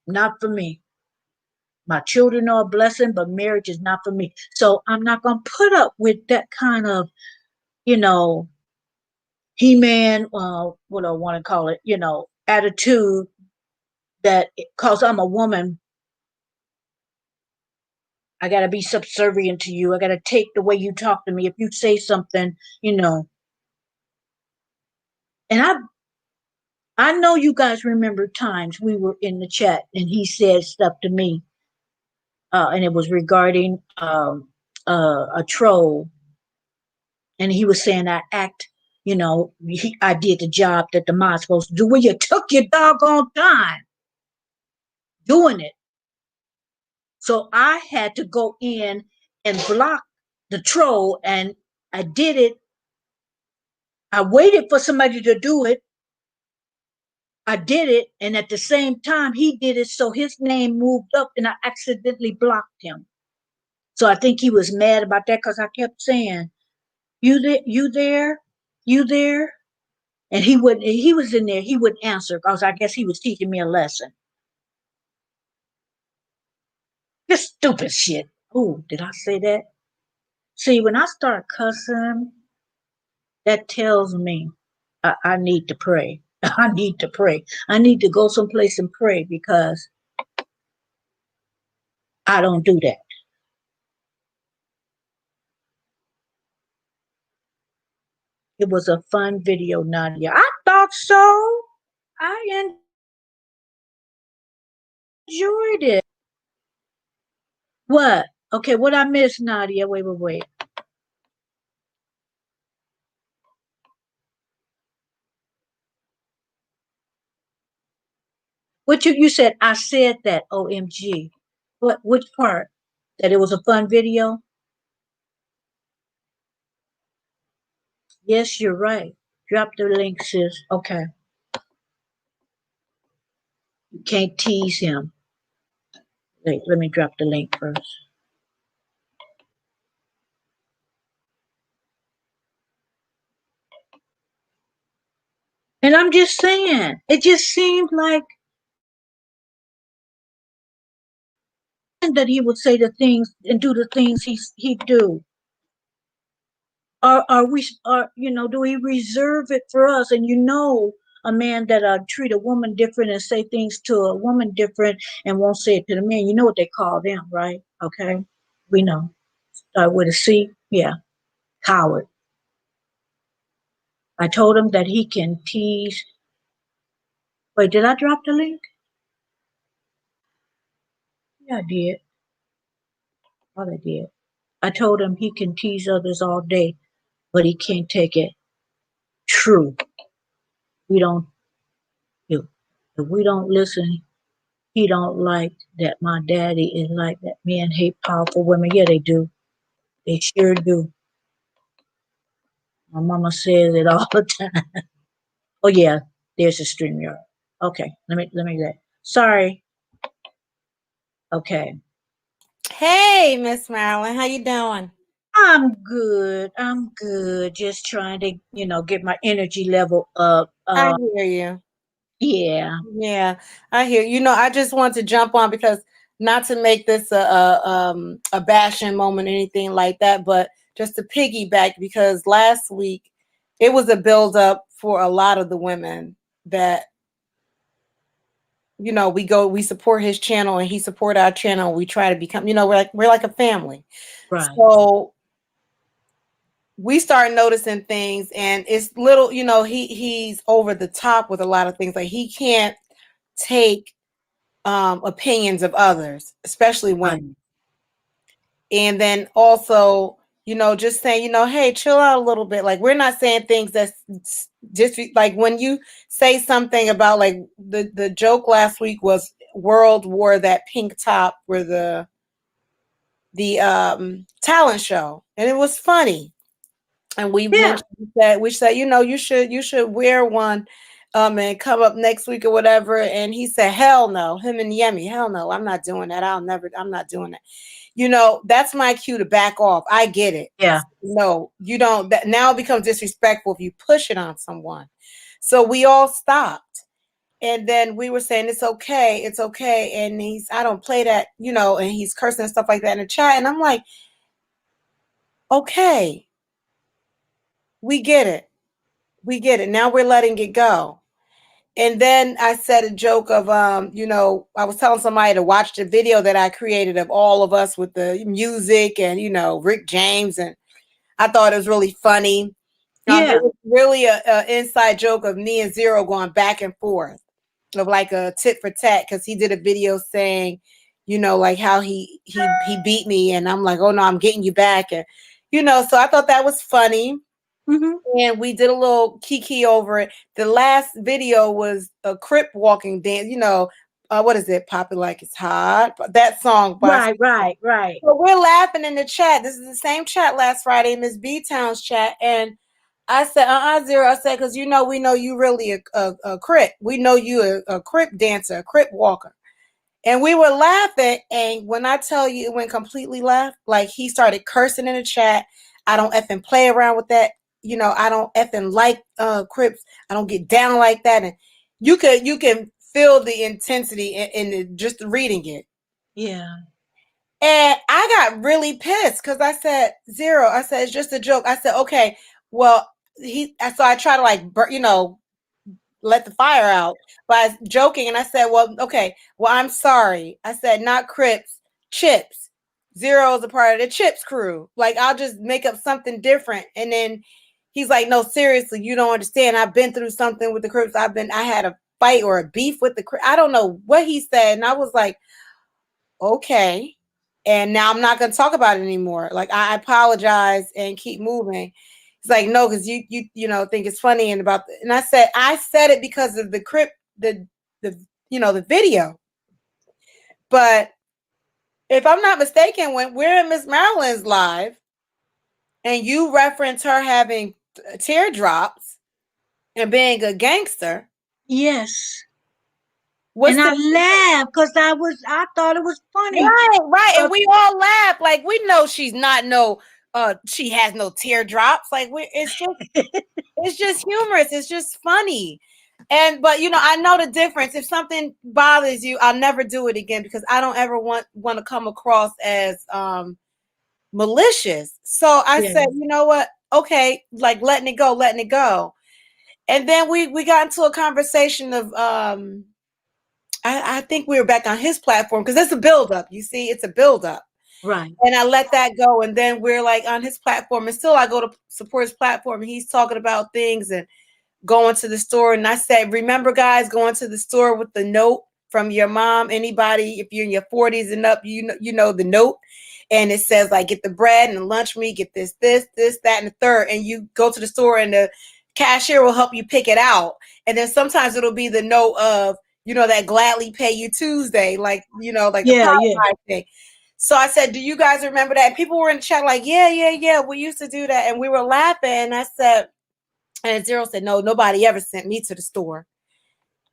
Not for me. My children are a blessing, but marriage is not for me. So I'm not gonna put up with that kind of, you know, he-man, what I want to call it, attitude that because I'm a woman, I gotta be subservient to you. I gotta take the way you talk to me. If you say something, and I know you guys remember times we were in the chat and he said stuff to me, and it was regarding a troll, and he was saying I act, I did the job that the mod's supposed to do. Well, you took your doggone time doing it. So I had to go in and block the troll, and I did it. I waited for somebody to do it. I did it, and at the same time he did it, so his name moved up, and I accidentally blocked him. So I think he was mad about that because I kept saying, "You there? You there? You there?" And he would. He was in there. He wouldn't answer because I guess he was teaching me a lesson. This stupid shit. Oh, did I say that? See, when I start cussing, that tells me I need to pray. I need to pray. I need to go someplace and pray because I don't do that. It was a fun video, Nadia. I thought so. I enjoyed it. What? Okay, what I missed, Nadia? Wait. What you said? I said that. OMG. What? Which part? That it was a fun video? Yes, you're right. Drop the link, sis. Okay. You can't tease him. Wait, let me drop the link first. And I'm just saying, it just seemed like that he would say the things and do the things he do. Are we? Do we reserve it for us? And a man that treat a woman different and say things to a woman different and won't say it to the man. You know what they call them, right? Okay, we know. With a C, yeah, coward. I told him that he can tease. Wait, did I drop the link? Yeah, I did. Oh, I did. I told him he can tease others all day, but he can't take it. True. We don't. If we don't listen, he don't like that my daddy is like that. Men hate powerful women. Yeah, they do. They sure do. My mama says it all the time. Oh yeah, there's a stream yard. Okay, let me get. Sorry. Okay. Hey, Miss Marilyn, how you doing? I'm good. I'm good. Just trying to, get my energy level up. I hear you. Yeah. Yeah, I hear. I just want to jump on because not to make this a bashing moment or anything like that, but just to piggyback because last week it was a build up for a lot of the women that we support his channel and he support our channel. We try to become we're like a family. Right. So we start noticing things and it's little he's over the top with a lot of things like he can't take opinions of others, especially Right. women. And then also, just saying, hey, chill out a little bit. Like we're not saying things that's just like when you say something about like the joke last week was World wore that pink top for the talent show, and it was funny. And we Yeah. mentioned that we said, you should wear one and come up next week or whatever. And he said, hell no, him and Yemi, hell no, I'm not doing that. I'm not doing that. That's my cue to back off. I get it. Yeah. No, you don't. That now it becomes disrespectful if you push it on someone. So we all stopped. And then we were saying it's okay, it's okay. And I don't play that, and he's cursing and stuff like that in the chat. And I'm like, okay, we get it. We get it. Now we're letting it go. And then I said a joke of, I was telling somebody to watch the video that I created of all of us with the music and, Rick James. And I thought it was really funny. It Yeah. was really a inside joke of me and Zero going back and forth of like a tit for tat because he did a video saying, like how he beat me. And I'm like, oh no, I'm getting you back. And, so I thought that was funny. Mm-hmm. And we did a little kiki over it. The last video was a crip walking dance. What is it? Pop It Like It's Hot. That song by. Right. Right. Right. So we're laughing in the chat. This is the same chat last Friday, Miss B Town's chat, and I said, Zero. I said, because we know you really a crip. We know you a crip dancer, a crip walker. And we were laughing, and when I tell you it went completely left, like he started cursing in the chat. I don't effing play around with that. I don't effing like Crips. I don't get down like that. And you can feel the intensity in just reading it. Yeah. And I got really pissed because I said, Zero, I said, it's just a joke. I said, okay, well, so I try to like, let the fire out by joking. And I said, well, okay, well, I'm sorry. I said, not Crips, Chips. Zero is a part of the Chips crew. Like, I'll just make up something different. And then he's like, no, seriously, you don't understand. I've been through something with the Crips. I had a fight or a beef with the Crips. I don't know what he said. And I was like, okay. And now I'm not going to talk about it anymore. Like, I apologize and keep moving. It's like, no, because you think it's funny and and I said it because of the the video. But if I'm not mistaken, when we're in Miss Marilyn's live and you reference her having teardrops and being a gangster, Yes. what's And I the laughed because I thought it was funny. right? And But we all laugh like we know she's not she has no teardrops. Like it's just humorous. It's just funny. But I know the difference. If something bothers you, I'll never do it again because I don't ever want to come across as malicious. So I yeah. said, you know what? Okay, like letting it go, letting it go. And then we got into a conversation of I think we were back on his platform because it's a build up. You see, it's a build up. Right. And I let that go. And then we're like on his platform. And still I go to support his platform and he's talking about things and going to the store. And I said, remember, guys, going to the store with the note from your mom. Anybody, if you're in your 40s and up, you know the note. And it says, like, get the bread and the lunch meat, get this, that, and the third. And you go to the store and the cashier will help you pick it out. And then sometimes it'll be the note of, that gladly pay you Tuesday, like, like the Yeah. Yeah. Popeye thing. So I said, do you guys remember that? And people were in the chat like, yeah, we used to do that. And we were laughing. And I said, and Zero said, no, nobody ever sent me to the store.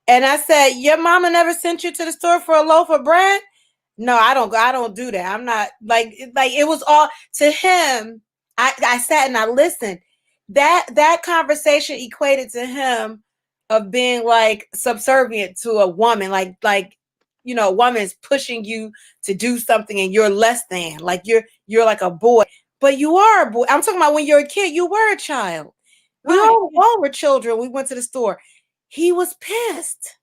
And I said, your mama never sent you to the store for a loaf of bread? No, I don't do that. I'm not like it was all to him. I sat and I listened. That conversation equated to him of being like subservient to a woman, like a woman's pushing you to do something and you're less than, like you're like a boy, but you are a boy. I'm talking about when you're a kid, you were a child. We Right. all were children. We went to the store. He was pissed.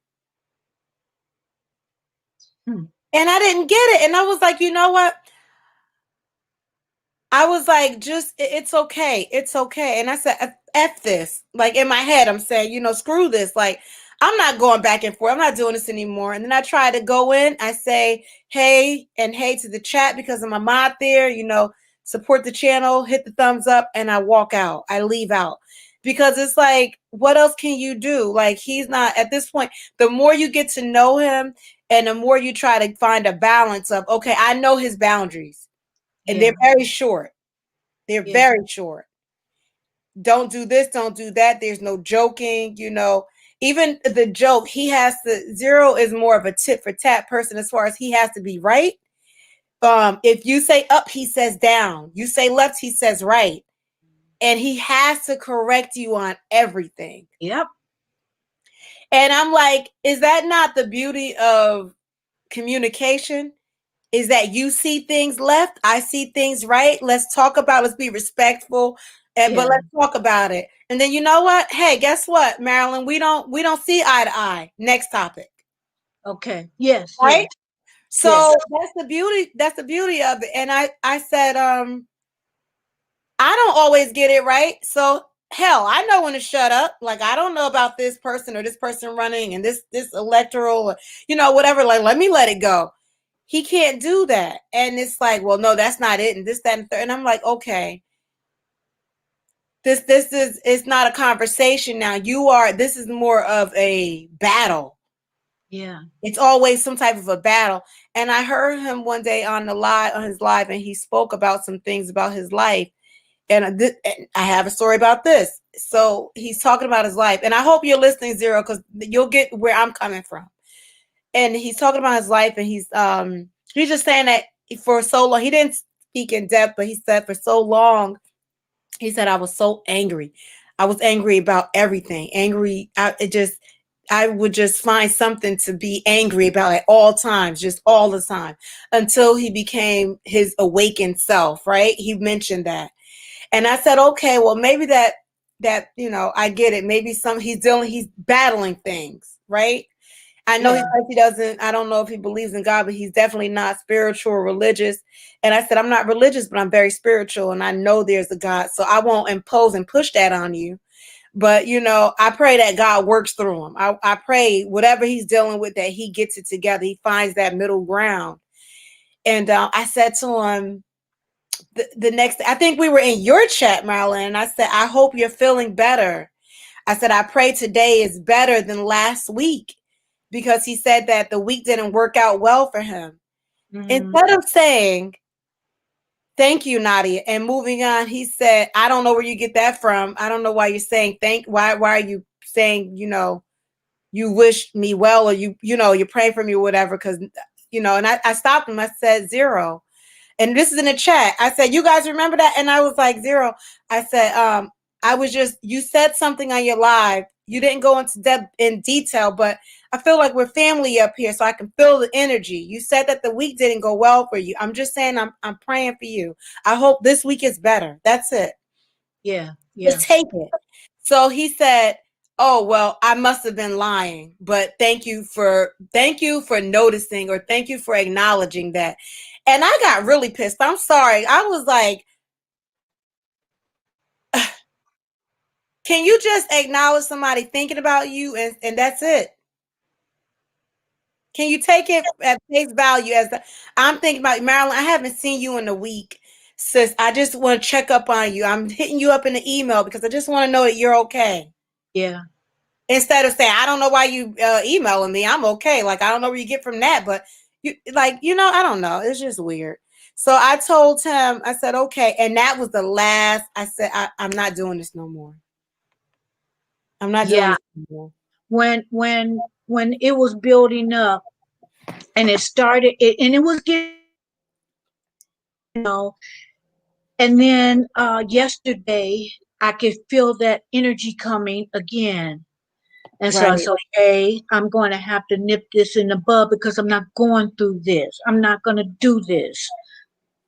Hmm. And I didn't get it. And I was like, you know what? I was like, just it's okay. It's okay. And I said, F this. Like in my head, I'm saying, screw this. Like, I'm not going back and forth. I'm not doing this anymore. And then I try to go in. I say, hey, and hey to the chat because I'm a mod there, support the channel, hit the thumbs up, and I walk out. I leave out. Because it's like, what else can you do? Like, he's not at this point. The more you get to know him and the more you try to find a balance of, okay, I know his boundaries. And Yeah. they're very short. They're Yeah. very short. Don't do this, don't do that. There's no joking, Even the joke, he has to, Zero is more of a tit for tat person as far as he has to be right. If you say up, he says down. You say left, he says right. And he has to correct you on everything. Yep. And I'm like, is that not the beauty of communication? Is that you see things left, I see things right. Let's be respectful, but Yeah. let's talk about it. And then you know what? Hey, guess what, Marilyn? We don't see eye to eye. Next topic. Okay. Yes. Right? Yes. So Yes. that's the beauty. That's the beauty of it. And I said, I don't always get it right. So hell, I know when to shut up. Like I don't know about this person or this person running and this electoral, whatever. Like let me let it go. He can't do that. And it's like, well, no, that's not it. And this, that, and third. And I'm like, okay, this is, it's not a conversation now. This is more of a battle. Yeah. It's always some type of a battle. And I heard him one day on his live, and he spoke about some things about his life. And I have a story about this. So he's talking about his life. And I hope you're listening, Zero, because you'll get where I'm coming from. And he's talking about his life, and he's just saying that for so long, he didn't speak in depth, but he said for so long, he said, I was so angry. I was angry about everything. Angry. I would just find something to be angry about at all times, just all the time, until he became his awakened self, right? He mentioned that. And I said, okay, well, maybe that, I get it. Maybe he's battling things, right? I know Yeah. he doesn't, I don't know if he believes in God, but he's definitely not spiritual or religious. And I said, I'm not religious, but I'm very spiritual. And I know there's a God. So I won't impose and push that on you. But, I pray that God works through him. I pray whatever he's dealing with, that he gets it together. He finds that middle ground. And I said to him, the next, I think we were in your chat, Marilyn. And I said, I hope you're feeling better. I said, I pray today is better than last week, because he said that the week didn't work out well for him. Mm-hmm. Instead of saying, thank you, Nadia, and moving on, he said, I don't know where you get that from. I don't know why you're saying why are you saying, you wish me well, or you're praying for me or whatever. Cause and I stopped him. I said, Zero. And this is in the chat. I said, you guys remember that? And I was like, Zero. I said, you said something on your live. You didn't go into depth in detail, but I feel like we're family up here, so I can feel the energy. You said that the week didn't go well for you. I'm just saying, I'm praying for you. I hope this week is better. That's it. Yeah. Yeah. Just take it. So he said, oh, well, I must have been lying, but thank you for noticing, or thank you for acknowledging that. And I got really pissed. I'm sorry. I was like, can you just acknowledge somebody thinking about you, and that's it? Can you take it at face value as I'm thinking about Marilyn? I haven't seen you in a week, sis. I just want to check up on you. I'm hitting you up in the email because I just want to know that you're okay. Yeah. Instead of saying, I don't know why you emailing me. I'm okay. Like, I don't know where you get from that, but I don't know. It's just weird. So I told him, I said, okay. And that was the last. I said, I'm not doing this no more. I'm not doing Yeah. this no more. When it was building up, and it started, and it was getting, And then yesterday, I could feel that energy coming again. And so I Right. said, okay, I'm going to have to nip this in the bud because I'm not going through this. I'm not going to do this.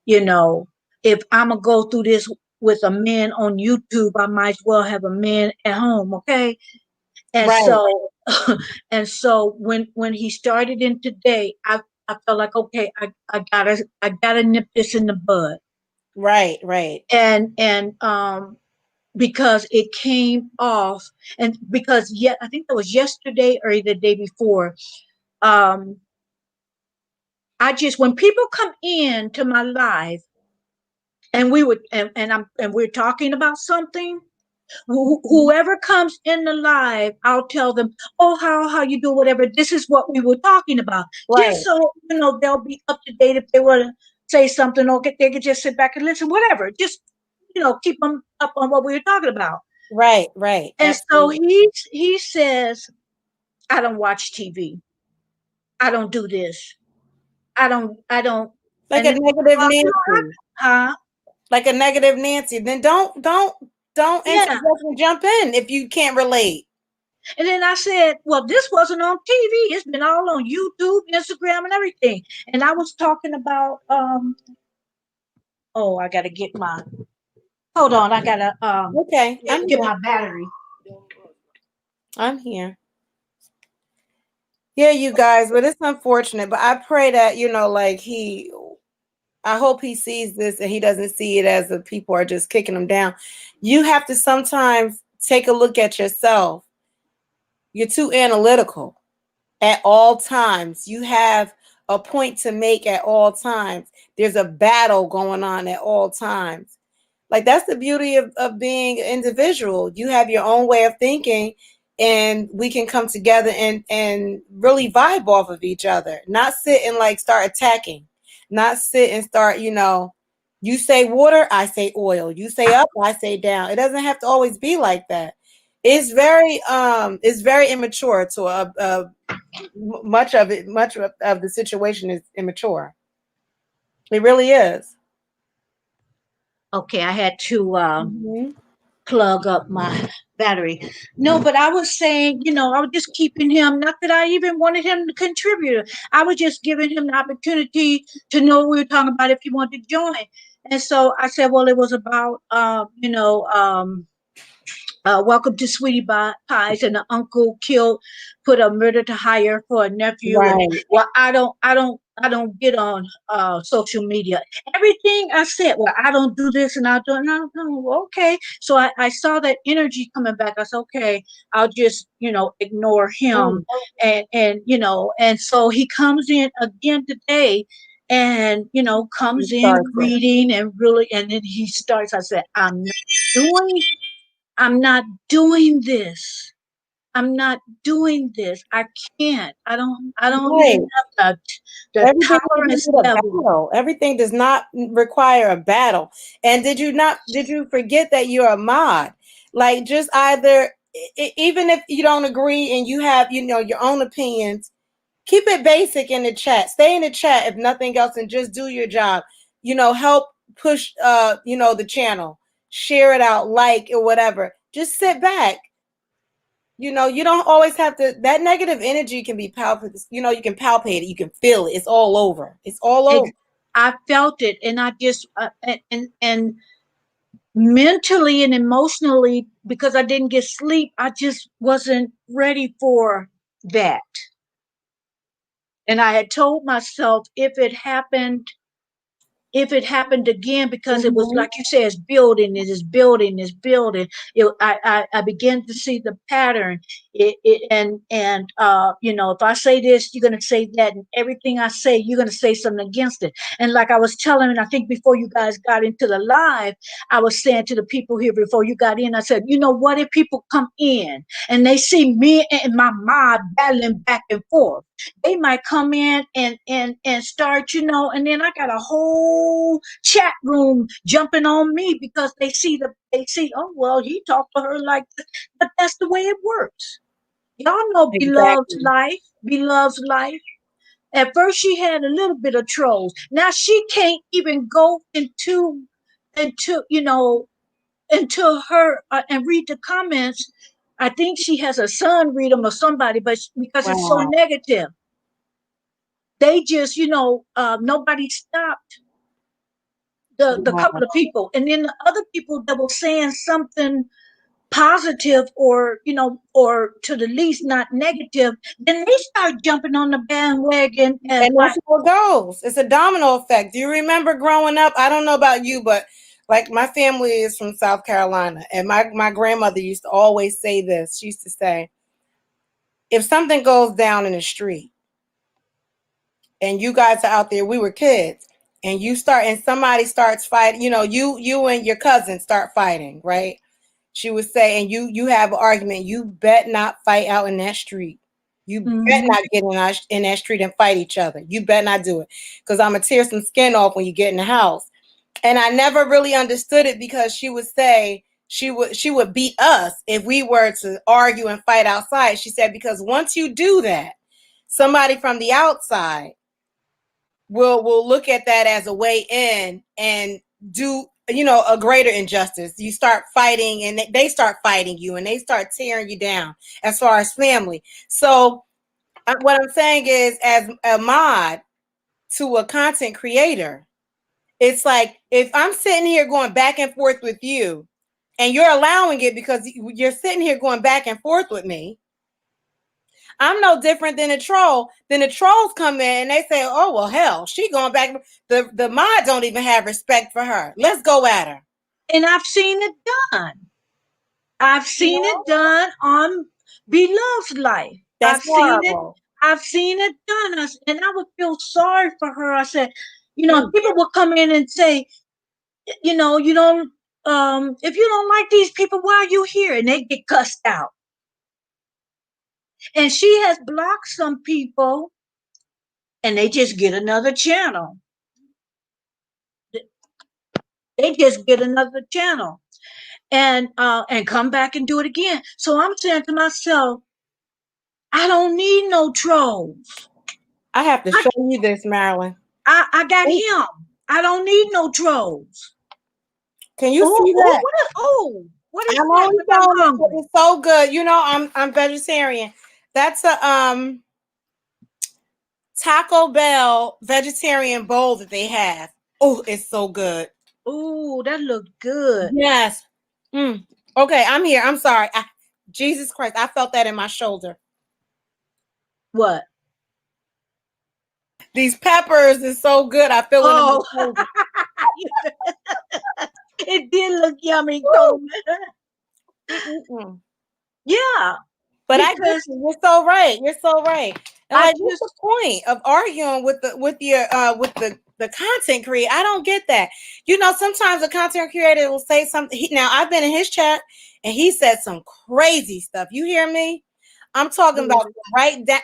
You know, if I'm going to go through this with a man on YouTube, I might as well have a man at home. Okay. And Right. so, and so when he started in today, I felt like, okay, I gotta nip this in the bud. Right. Right. And because it came off, and because yet I think that was yesterday or the day before. um I just, when people come in to my live and we would and we're talking about something, whoever comes in the live, I'll tell them, oh, how you do, whatever, this is what we were talking about, Right. just so they'll be up to date. If they want to say something, or they could just sit back and listen, whatever, just keep them up on what we were talking about. Right. Right. And so Absolutely. he says, I don't watch TV. I don't do this. I don't. Like And a then, negative well, Nancy. huh? Like a negative Nancy. Then don't Yeah. interject and jump in if you can't relate. And then I said, well, this wasn't on TV. It's been all on YouTube, Instagram, and everything. And I was talking about, oh, I gotta get my, hold on, I gotta Okay, I'm get here. my battery. I'm here. Yeah, you guys, but it's unfortunate. But I pray that, like I hope he sees this and he doesn't see it as the people are just kicking him down. You have to sometimes take a look at yourself. You're too analytical at all times. You have a point to make at all times. There's a battle going on at all times. Like, that's the beauty of being individual. You have your own way of thinking, and we can come together and really vibe off of each other, not sit and like start attacking, not sit and start, you say water, I say oil, you say up, I say down. It doesn't have to always be like that. It's very immature to much of the situation is immature. It really is. Okay, I had to Hmm. plug up my battery. No, but I was saying, I was just keeping him, not that I even wanted him to contribute. I was just giving him the opportunity to know what we were talking about if he wanted to join. And so I said, well, it was about, welcome to Sweetie Pies, and the uncle put a murder to hire for a nephew. And Right. well, I don't get on social media. Everything I said, well, I don't do this and I don't. No, okay. So I saw that energy coming back. I said, okay, I'll just ignore him, Mm. and so he comes in again today. And He comes in starts it. reading and really, and then he starts. I said, doing I'm not doing this. I'm not doing this. I can't. I don't even Right. have the Everything doesn't tolerance need a level. battle. Everything does not require a battle. And did you forget that you're a mod? Like, just either even if you don't agree and you have, your own opinions, keep it basic in the chat. Stay in the chat if nothing else and just do your job. Help push the channel. Share it out, like or whatever. Just sit back. You don't always have to. That negative energy can be palpable. You can palpate it. You can feel it. It's all over. It's all over. I felt it, and I just and mentally and emotionally, because I didn't get sleep, I just wasn't ready for that. And I had told myself, if it happened again, because it was Mm-hmm. like you said, it's building, it is building, it's building. I began to see the pattern. If I say this, you're going to say that, and everything I say, you're going to say something against it. And like I was telling, and I think before you guys got into the live, I was saying to the people here before you got in, I said, you know what? If people come in and they see me and my mob battling back and forth, they might come in and start, and then I got a whole chat room jumping on me because they see, oh well, he talked to her like this. But that's the way it works. Y'all know Exactly. Beloved's life. At first she had a little bit of trolls. Now she can't even go into until until her and read the comments. I think she has a son read them or somebody, but because it's so Wow. negative, they just nobody stopped the couple Wow. of people, and then the other people that were saying something positive or or to the least not negative, then they start jumping on the bandwagon and And like, that's how it goes. It's a domino effect. Do you remember growing up? I don't know about you, but like my family is from South Carolina, and my grandmother used to always say this. She used to say, if something goes down in the street and you guys are out there, we were kids, and somebody starts fighting, you and your cousin start fighting, right? She would say, and you have an argument, you bet not fight out in that street. You bet mm-hmm. not get in that street and fight each other. You bet not do it. Because I'm going to tear some skin off when you get in the house. And I never really understood it, because she would say she would beat us if we were to argue and fight outside. She said, because once you do that, somebody from the outside will look at that as a way in and do a greater injustice. You start fighting, and they start fighting you, and they start tearing you down as far as family. So what I'm saying is, as a mod to a content creator, it's like, if I'm sitting here going back and forth with you and you're allowing it because you're sitting here going back and forth with me, I'm no different than a troll. Then the trolls come in and they say, "Oh well, hell, she going back." The mod don't even have respect for her. Let's go at her. And I've seen it done. I've You seen it know, done on Beloved's life. that's horrible. I've seen it done. And I would feel sorry for her. I said, Mm. people would come in and say, you don't, if you don't like these people, why are you here? And they get cussed out. And she has blocked some people, and they just get another channel. They just get another channel and come back and do it again. So I'm saying to myself, I don't need no trolls. I have to I show you this, Marilyn. I got him. I don't need no trolls. Can you Oh, see oh, that? what is I'm that? only Because I'm showing this 'cause hungry. it's so good. I'm vegetarian. That's a Taco Bell vegetarian bowl that they have. Oh, it's so good. Oh, that looked good. Yes. Mm. Okay, I'm here. I'm sorry. Jesus Christ, I felt that in my shoulder. What? These peppers is so good. I feel it in my Oh, shoulder. it did look yummy, Woo! Coleman. Mm-mm-mm. Yeah, But I get because you. You're so right. You're so right. And I like, what's the just point of arguing with the content creator? I don't get that. Sometimes the content creator will say something. Now I've been in his chat and he said some crazy stuff. You hear me? I'm talking about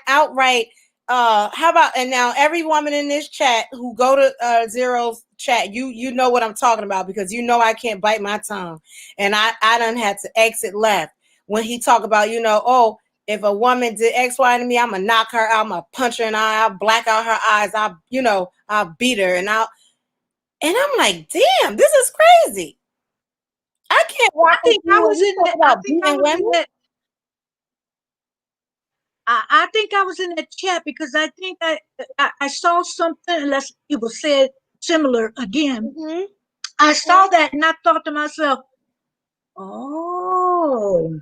outright. How about, and now every woman in this chat who go to Zero's chat, you know what I'm talking about, because I can't bite my tongue, and I done had to exit left when he talk about, oh, if a woman did X, Y, to me, I'm gonna knock her out, I'm gonna punch her in the eye, I'll black out her eyes, I'll beat her, and I'm like, damn, this is crazy. I can't I watch think I you when was you in talk that. I about think I beating was in women. that. I think I was in that chat because I think I saw something, unless it was said similar again. Mm-hmm. I saw that and I thought to myself, oh,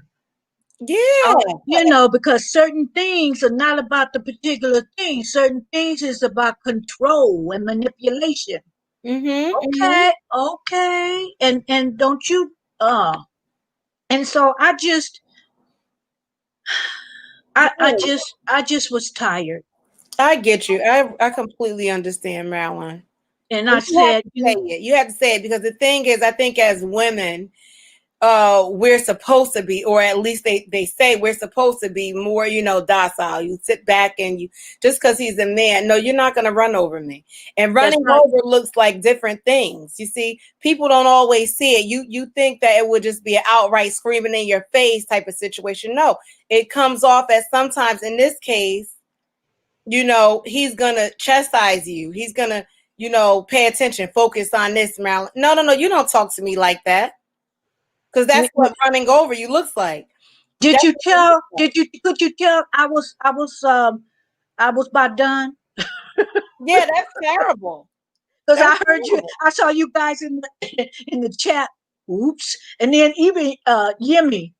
Yeah. because certain things are not about the particular thing. Certain things is about control and manipulation. Mm-hmm. Mm-hmm. Okay, okay, and don't you and so I just was tired, I get you. I completely understand, Marilyn. and But I you have said, to say it. You have to say it, because the thing is, I think as women, we're supposed to be, or at least they say we're supposed to be more, docile. You sit back and you, just because he's a man, no, you're not going to run over me. And that's running right. over looks like different things. You see, people don't always see it. You think that it would just be an outright screaming in your face type of situation. No, it comes off as, sometimes in this case, he's gonna chastise you. He's gonna pay attention, focus on this, Marilyn. No, you don't talk to me like that. Because that's what running over you looks like. Did you tell? Could you tell? I was about done. Yeah, that's terrible. Because I heard you. I saw you guys in the in the chat. Oops. And then even Yimmy.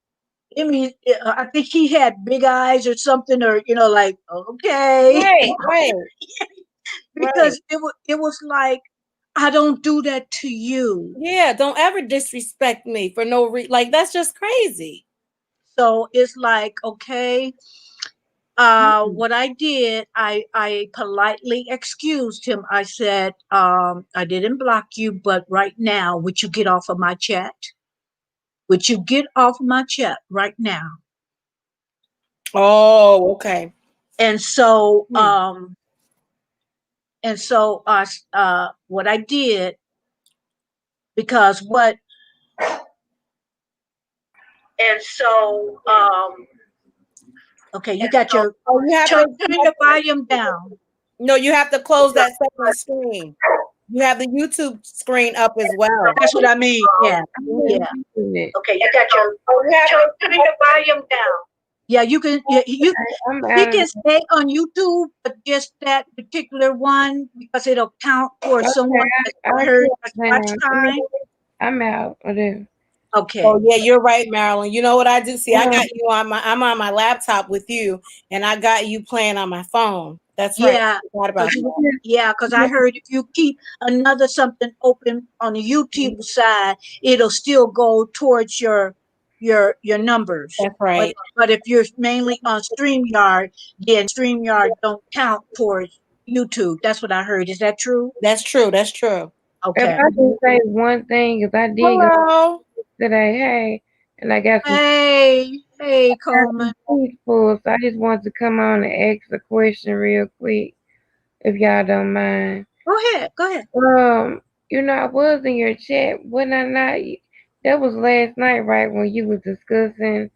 I think he had big eyes or something, or like okay. Right. Because it was like I don't do that to you. Yeah, don't ever disrespect me for no reason. Like that's just crazy. So it's like okay. What I did, I politely excused him. I said, I didn't block you, but right now, would you get off of my chat? Would you get off of my chat right now? Oh, okay. And so, what I did, because what, and so, okay, you got your, turn your volume down. No, you have to close that second screen. You have the YouTube screen up as well. That's what I mean. Yeah. Yeah. Okay, you got your, turn your volume down. Yeah, you can. You can stay on YouTube, but just that particular one because it'll count for someone that heard much time. I'm out of there. Okay. Oh yeah, you're right, Marilyn. You know what I do? See, I got you on I'm on my laptop with you, and I got you playing on my phone. That's right. Yeah. Yeah, because I heard if you keep another something open on the YouTube side, it'll still go towards your numbers. That's right. But if you're mainly on StreamYard, then StreamYard don't count towards YouTube. That's what I heard. Is that true? That's true. That's true. Okay. If I just say one thing, if I did go today, hey, and I got some hey, Coleman. People, so I just want to come on and ask a question real quick, if y'all don't mind. Go ahead. I was in your chat, wasn't I not? That was last night, right, when you was discussing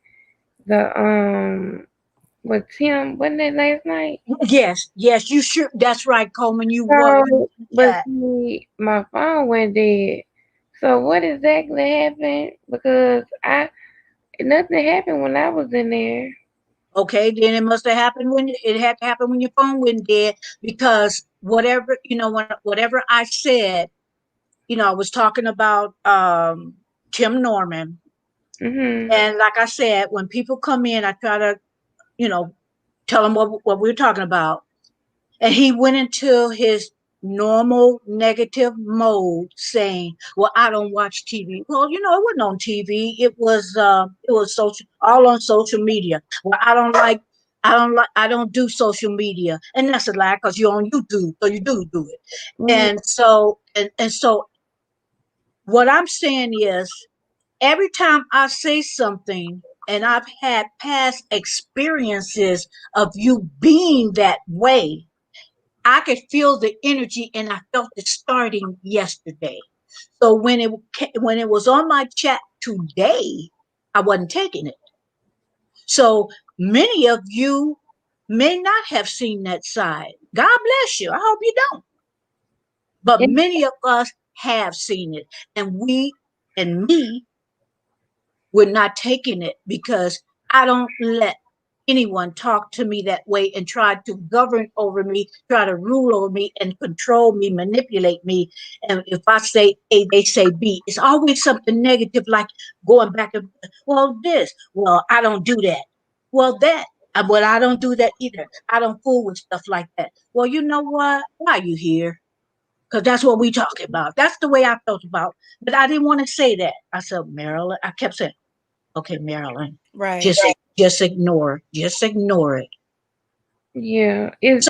the with Tim, wasn't that last night? Yes, you sure? That's right, Coleman. You were. But see, my phone went dead. So what exactly happened? Because nothing happened when I was in there. Okay, then it must have happened when it had to happen when your phone went dead because whatever whatever I said, I was talking about Tim Norman, and like I said, when people come in, I try to tell them what we're talking about, and he went into his normal negative mode saying, well, I don't watch TV. Well, it wasn't on TV. It was all on social media. Well, I don't do social media. And that's a lie because you're on YouTube, so you do it. And so what I'm saying is every time I say something and I've had past experiences of you being that way, I could feel the energy, and I felt it starting yesterday. So when it was on my chat today, I wasn't taking it. So many of you may not have seen that side. God bless you. I hope you don't. But many of us have seen it, and we're not taking it because I don't let anyone talk to me that way and try to govern over me, try to rule over me and control me, manipulate me. And if I say A, they say B. It's always something negative, like going back and, I don't do that. Well, I don't do that either. I don't fool with stuff like that. Well, you know what? Why are you here? Because that's what we talking about. That's the way I felt about. But I didn't want to say that. I said, Marilyn. I kept saying, okay, Marilyn. Right. Just ignore it. Yeah. Is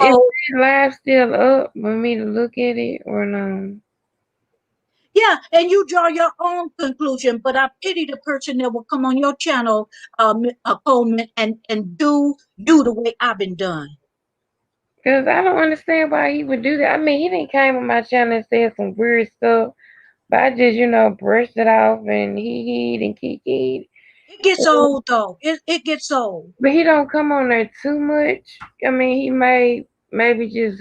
live still up for me to look at it or no? Yeah, and you draw your own conclusion, but I pity the person that will come on your channel, Coleman, and do the way I've been done. Because I don't understand why he would do that. I mean, he didn't came on my channel and said some weird stuff, but I just, brushed it off and he and kikied. It gets old, though. It gets old. But he don't come on there too much. I mean, he may maybe just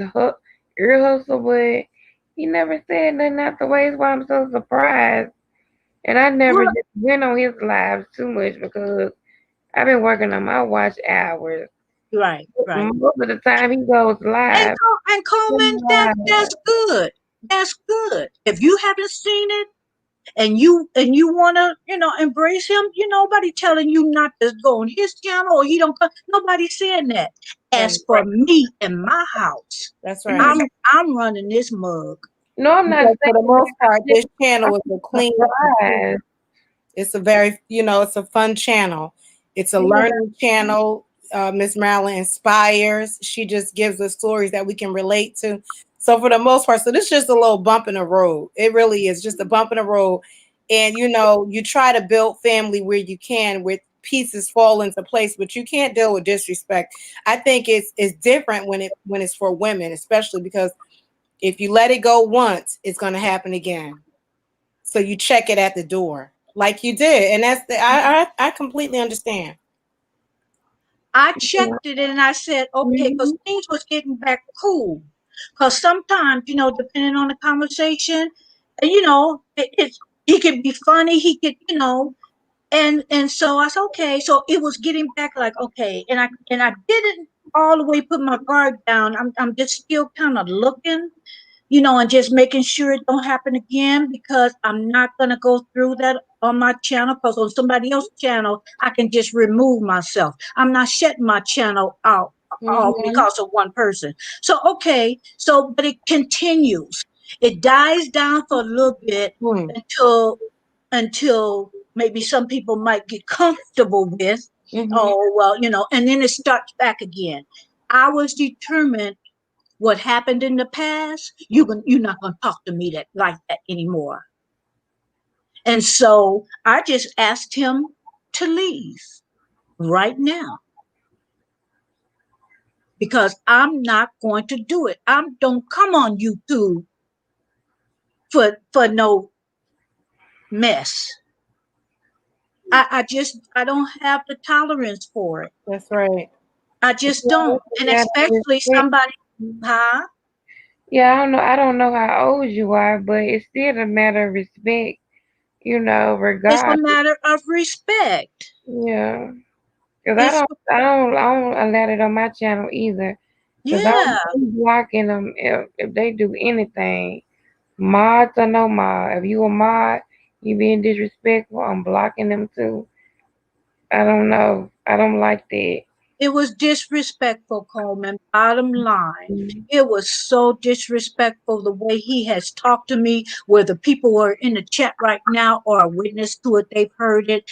ear hustle, but He never said nothing afterwards. Why I'm so surprised. And I never Well, just went on his lives too much because I've been working on my watch hours. right, right. Most of the time he goes live. And Coleman, that's good. That's good. If you haven't seen it and you wanna, embrace him, nobody telling you not to go on his channel or he don't come. Nobody's saying that. Right. As for me and my house, That's right. I'm running this mug. No, I'm not Because for the saying most part, this channel is I'm a clean. surprised. It's a very, it's a fun channel. It's a Yeah. learning channel. Miss Marilyn inspires. She just gives us stories that we can relate to. So for the most part, so this is just a little bump in the road. It really is just a bump in the road. And you try to build family where you can with pieces fall into place, but you can't deal with disrespect. I think it's different when it's for women, especially because if you let it go once, it's going to happen again. So you check it at the door, like you did, and I completely understand. I checked it and I said, okay, because Mhm. things was getting back cool. Because sometimes, depending on the conversation, he could be funny, he could, and so I said, okay. So it was getting back like, okay, and I didn't all the way put my guard down. I'm just still kind of looking, and just making sure it don't happen again because I'm not gonna go through that on my channel because on somebody else's channel I can just remove myself. I'm not shutting my channel out all Mm-hmm. because of one person. So okay, but it continues. It dies down for a little bit Hmm. until maybe some people might get comfortable with. Mm-hmm. Oh well, and then it starts back again. I was determined what happened in the past, you're not gonna talk to me that like that anymore. And so I just asked him to leave right now because I'm not going to do it. I don't come on YouTube for no mess. I don't have the tolerance for it. That's right. I It's just don't. also a And matter of especially respect. somebody, huh? Yeah, I don't know how old you are, but it's still a matter of respect, It's a regardless. matter of respect. Yeah. Cause I It's don't, I don't, I don't allow it on my channel either. Cause yeah. I'm blocking them if they do anything, mods or no mod. If you a mod, you being disrespectful, I'm blocking them too. I don't know. I don't like that. It was disrespectful, Coleman. Bottom line. Mhm. It was so disrespectful the way he has talked to me, where the people who are in the chat right now or are witness to it. They've heard it.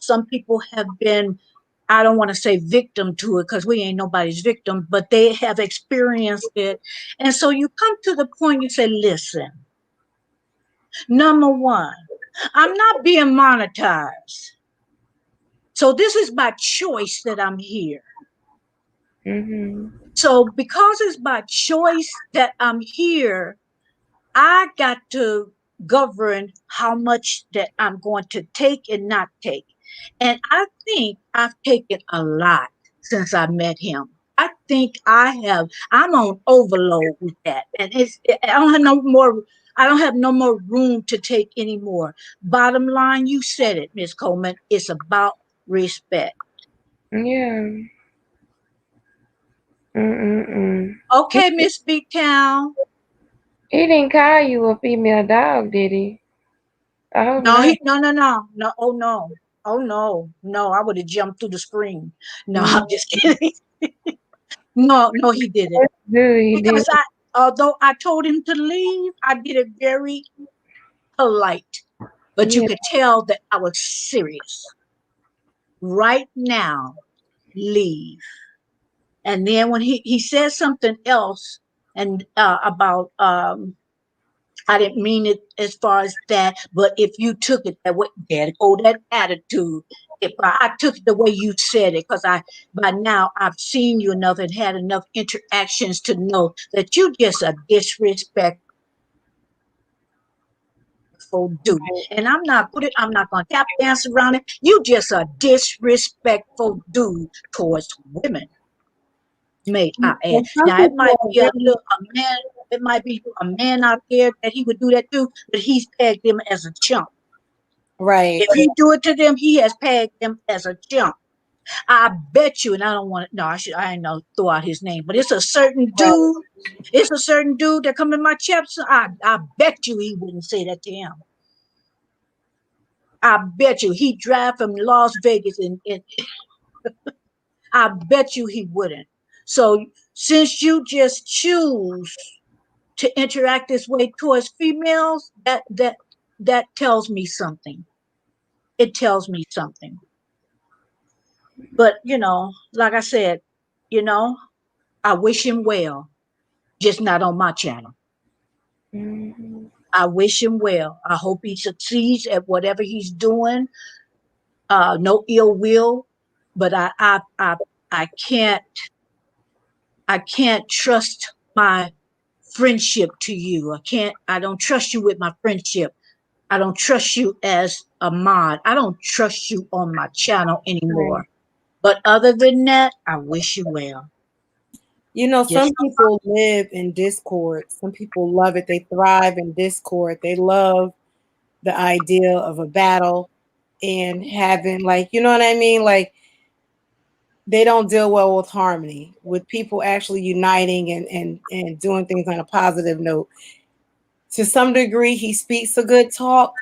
Some people have been, I don't want to say victim to it because we ain't nobody's victim, but they have experienced it. And so you come to the point you say, listen, number one, I'm not being monetized. So this is by choice that I'm here. Mhm. So because it's by choice that I'm here, I got to govern how much that I'm going to take and not take. And I think I've taken a lot since I met him. I think I'm on overload with that. And I don't have no more room to take anymore. Bottom line, you said it, Miss Coleman. It's about respect. Yeah. Mm-mm-mm. He, Okay, Miss Big Town. he didn't call you a female dog, did he? I hope No, not. no. Oh no. Oh no. No, I would have jumped through the screen. No, Mm, I'm just kidding. No, no, he didn't. that's good. He did. Because although I told him to leave, I did it very polite. But you Yeah. could tell that I was serious. Right now, leave. And then when he said something else and about I didn't mean it as far as that, but if you took it that way, there go that attitude. If I took it the way you said it, because by now I've seen you enough and had enough interactions to know that you just a disrespectful dude. And I'm not gonna tap dance around it. You just a disrespectful dude towards women, may I add. And some Now it people might are be a really, little a man. it might be a man out there that he would do that to, but he's pegged them as a chump. Right. If he do it to them, he has pegged them as a chump. I bet you, and I don't want to. No, I ain't know throw out his name, but it's a certain Right. dude. It's a certain dude that come in my chapter. I bet you he wouldn't say that to him. I bet you he drive from Las Vegas, and I bet you he wouldn't. So since you just choose to interact this way towards females, that tells me something. It tells me something. But like I said, you know, I wish him well, just not on my channel. Mhm. I wish him well. I hope he succeeds at whatever he's doing. No ill will, but I I can't trust my friendship to you. I don't trust you with my friendship. I don't trust you as a mod. I don't trust you on my channel Right. anymore. But other than that, I wish you well. Some Just people live in discord. Some people love it. They thrive in discord. They love the idea of a battle and having, like, you know what I mean? Like, they don't deal well with harmony, with people actually uniting and doing things on a positive note. To some degree, he speaks a good talk,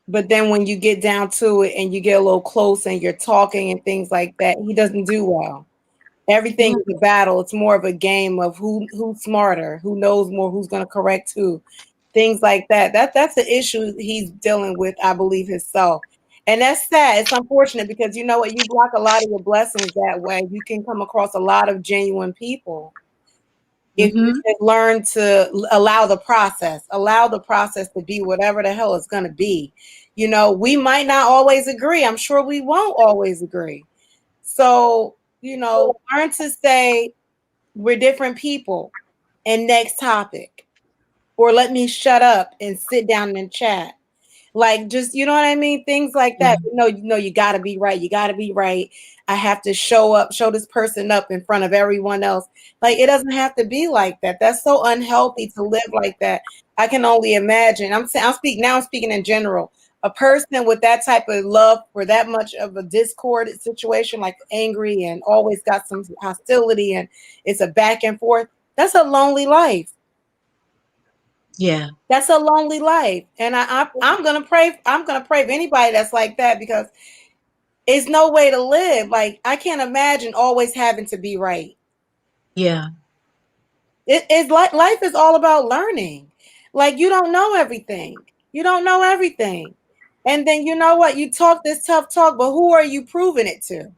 but then when you get down to it and you get a little close and you're talking and things like that, he doesn't do well. Everything yeah, is a battle. It's more of a game of who's smarter, who knows more, who's going to correct who, things like that. That's the issue he's dealing with, I believe, himself. And that's sad. It's unfortunate because you know what? You block a lot of your blessings that way. You can come across a lot of genuine people if you mm-hmm, just learn to allow the process to be whatever the hell it's going to be. We might not always agree. I'm sure we won't always agree. So, learn to say we're different people and next topic, or let me shut up and sit down and chat. Like, just, you know what I mean? Things like yeah, that. You got to be right. You got to be right. I have to show this person up in front of everyone else. Like, it doesn't have to be like that. That's so unhealthy to live like that. I can only imagine. I'm speaking in general. A person with that type of love for that much of a discord situation, like angry and always got some hostility and it's a back and forth. That's a lonely life. yeah, That's a lonely life, and I'm gonna pray. I'm gonna pray for anybody that's like that because it's no way to live. Like, I can't imagine always having to be right. yeah. It's like life is all about learning. Like, you don't know everything. You don't know everything, and then you know what? You talk this tough talk, but who are you proving it to?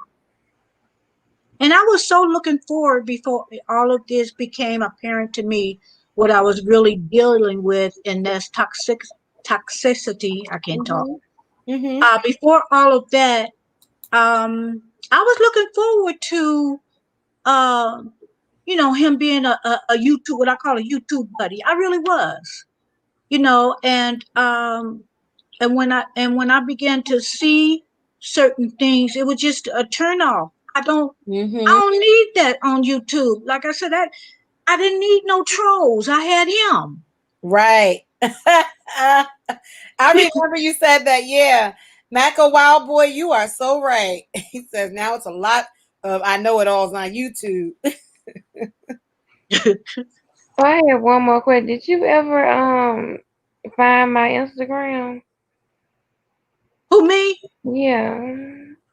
And I was so looking forward before all of this became apparent to me what I was really dealing with, and that's toxicity. I can't talk. Mm-hmm. Mm-hmm. Before all of that, I was looking forward to uh, him being a YouTube, what I call a YouTube buddy. I really was, and when I began to see certain things, it was just a turn off. I Mm-hmm. don't need that on YouTube. Like I said, I didn't need no trolls. I had him. Right. I remember you said that. Yeah. Mac a Wild Boy, you are so right. He says now it's a lot of I know it all's on YouTube. So I have one more question. Did you ever find my Instagram? Who, me? Yeah.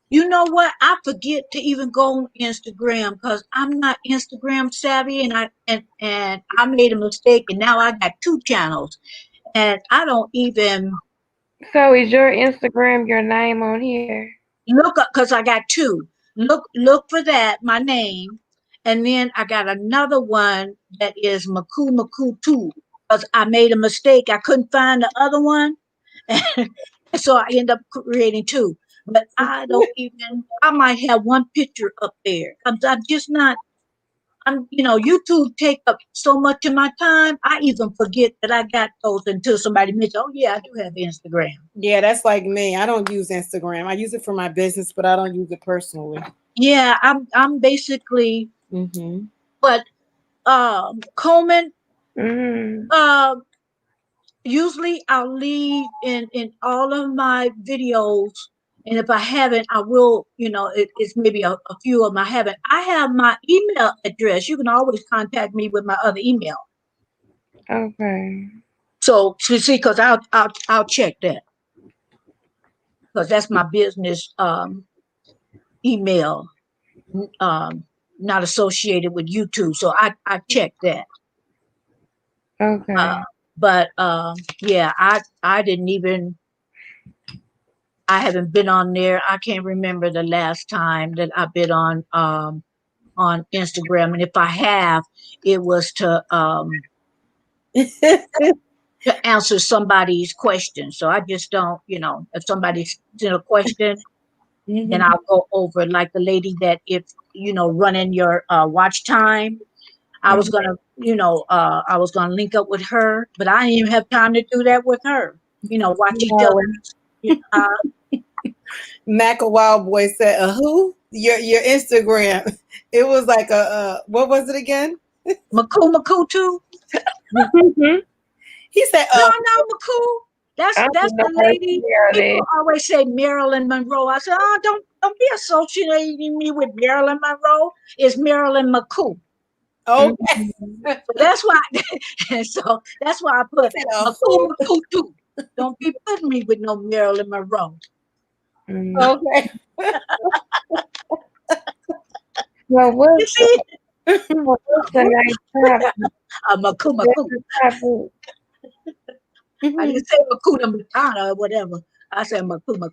You know what? I forget to even go on Instagram because I'm not Instagram savvy, and I made a mistake, and now I got two channels, and I don't even So is your Instagram your name on here? look up because I got two. Look for that, my name, and then I got another one that is Maku Maku two because I made a mistake. I couldn't find the other one, and so I end up creating two. But I don't even. I might have one picture up there. I'm just not. YouTube take up so much of my time. I even forget that I got those until somebody mentions, "Oh yeah, I do have Instagram." Yeah, that's like me. I don't use Instagram. I use it for my business, but I don't use it personally. Yeah, I'm basically, Mm-hmm. but Coleman, Mm-hmm. usually I'll leave in all of my videos, and if I haven't, I will. It's maybe a few of them I haven't. I have my email address. You can always contact me with my other email. Okay. So to see, because I'll check that, because that's my business email, um, not associated with YouTube. So I check that. Uh, Okay. but yeah, I didn't even. I haven't been on there. I can't remember the last time that I've been on Instagram, and if I have, it was to answer somebody's question. So I just don't, if somebody sent a question, then I'll go over it. Like the lady that, if running your watch time, I was Mm-hmm. gonna, I was gonna link up with her, but I didn't even have time to do that with her. Watch each No. other. Mac a Wild Boy said, who? Your Instagram. It was like what was it again? Maku too. He said, No, no, McCool. I That's don't know the how to lady. spell People that. always say Marilyn Monroe. I said, oh, don't be associating me with Marilyn Monroe. It's Marilyn McCool. okay. Mm-hmm. So that's why. So that's why I He put said, who? McCool too. Don't be putting me with no Marilyn Monroe. Mm-hmm. Okay. Well, You see, what's the nice topic? What's McCool. the topic? I didn't say Makuna Matata or whatever. I said Makuna.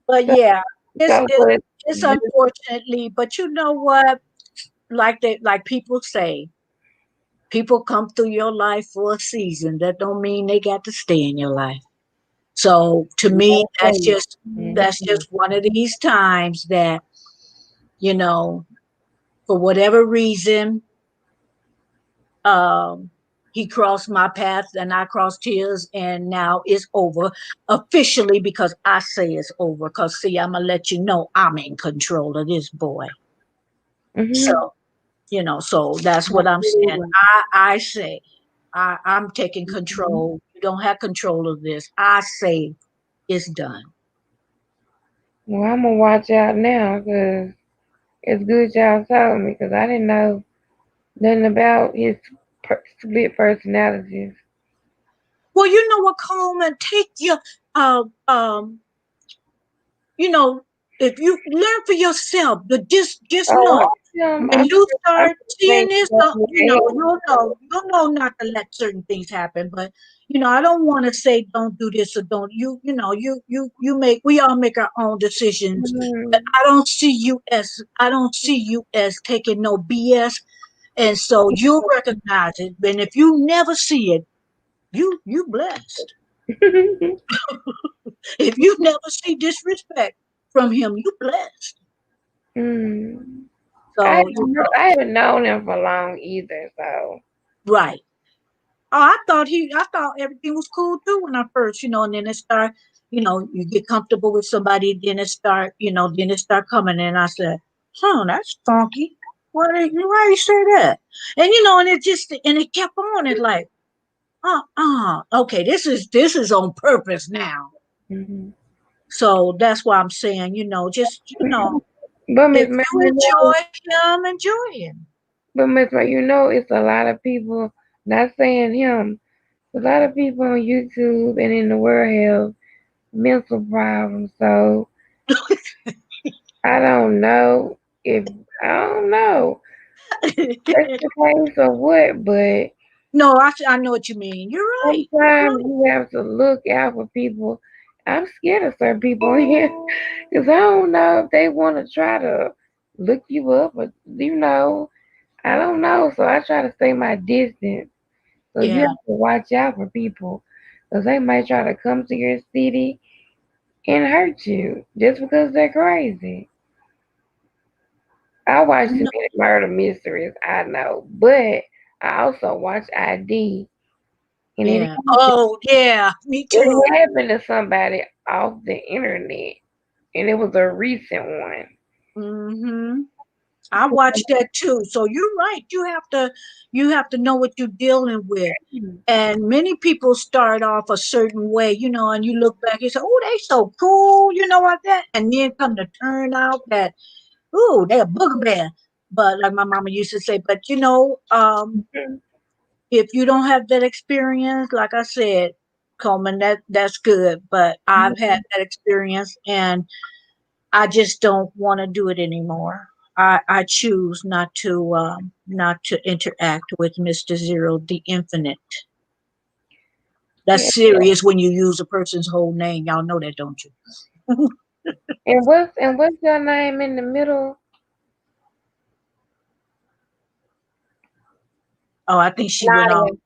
But So, yeah, it's so it's what? it's unfortunately, but you know what? Like people say, people come through your life for a season. That don't mean they got to stay in your life. So to me, that's just one of these times that, you know, for whatever reason, um, he crossed my path and I crossed his, and now it's over officially because I say it's over. Because, see, I'm going to let you know I'm in control of this boy. Mm-hmm. So, so that's what I'm saying. I say, I'm taking control. You don't have control of this. I say it's done. Well, I'm gonna watch out now because it's good y'all told me because I didn't know nothing about his split personalities. Well, you know what, Coleman? Take your, uh, um, you know, if you learn for yourself, but just Oh, know when you I'm start seeing think this, you'll know not to let certain things happen. But I don't want to say don't do this or don't we all make our own decisions. But mm, I don't see you as taking no BS, and so you'll recognize it. And if you never see it, you blessed. If you never see disrespect from him, you blessed. mm. So I haven't known him for long either, so right. Oh, I thought everything was cool too when I first, and then it start, you get comfortable with somebody, then it start coming, and I said, that's funky. Why you say that? And it kept on. It like, okay, this is on purpose now. hmm So that's why I'm saying, just but if Miss May, you enjoy him, enjoy him. It's a lot of people. Not saying him. A lot of people on YouTube and in the world have mental problems. So I don't know if I don't know that's the case or what, but No, I know what you mean. You're right. sometimes you have to look out for people. I'm scared of certain people in here because I don't know if they want to try to look you up or I don't know. So I try to stay my distance. So you Yeah. have to watch out for people because they might try to come to your city and hurt you just because they're crazy. I watch too No, many murder mysteries, I know, but I also watch ID, and yeah. Oh, yeah. Me too. it happened to somebody off the internet, and it was a recent one. Mm-hmm. I watched that too. So you're right. You have to know what you're dealing with. And many people start off a certain way, and you look back and say, "Oh, they so cool," like that. And then come to turn out that, "Oh, they a booger bear." But like my mama used to say, but if you don't have that experience, like I said, Coleman, that's good. But I've had that experience, and I just don't want to do it anymore. I choose not to interact with Mr. Zero, the Infinite. Yeah. That's serious when you use a person's whole name. Y'all know that, don't you? And what's your name in the middle? Oh, I think she went off. Nadia.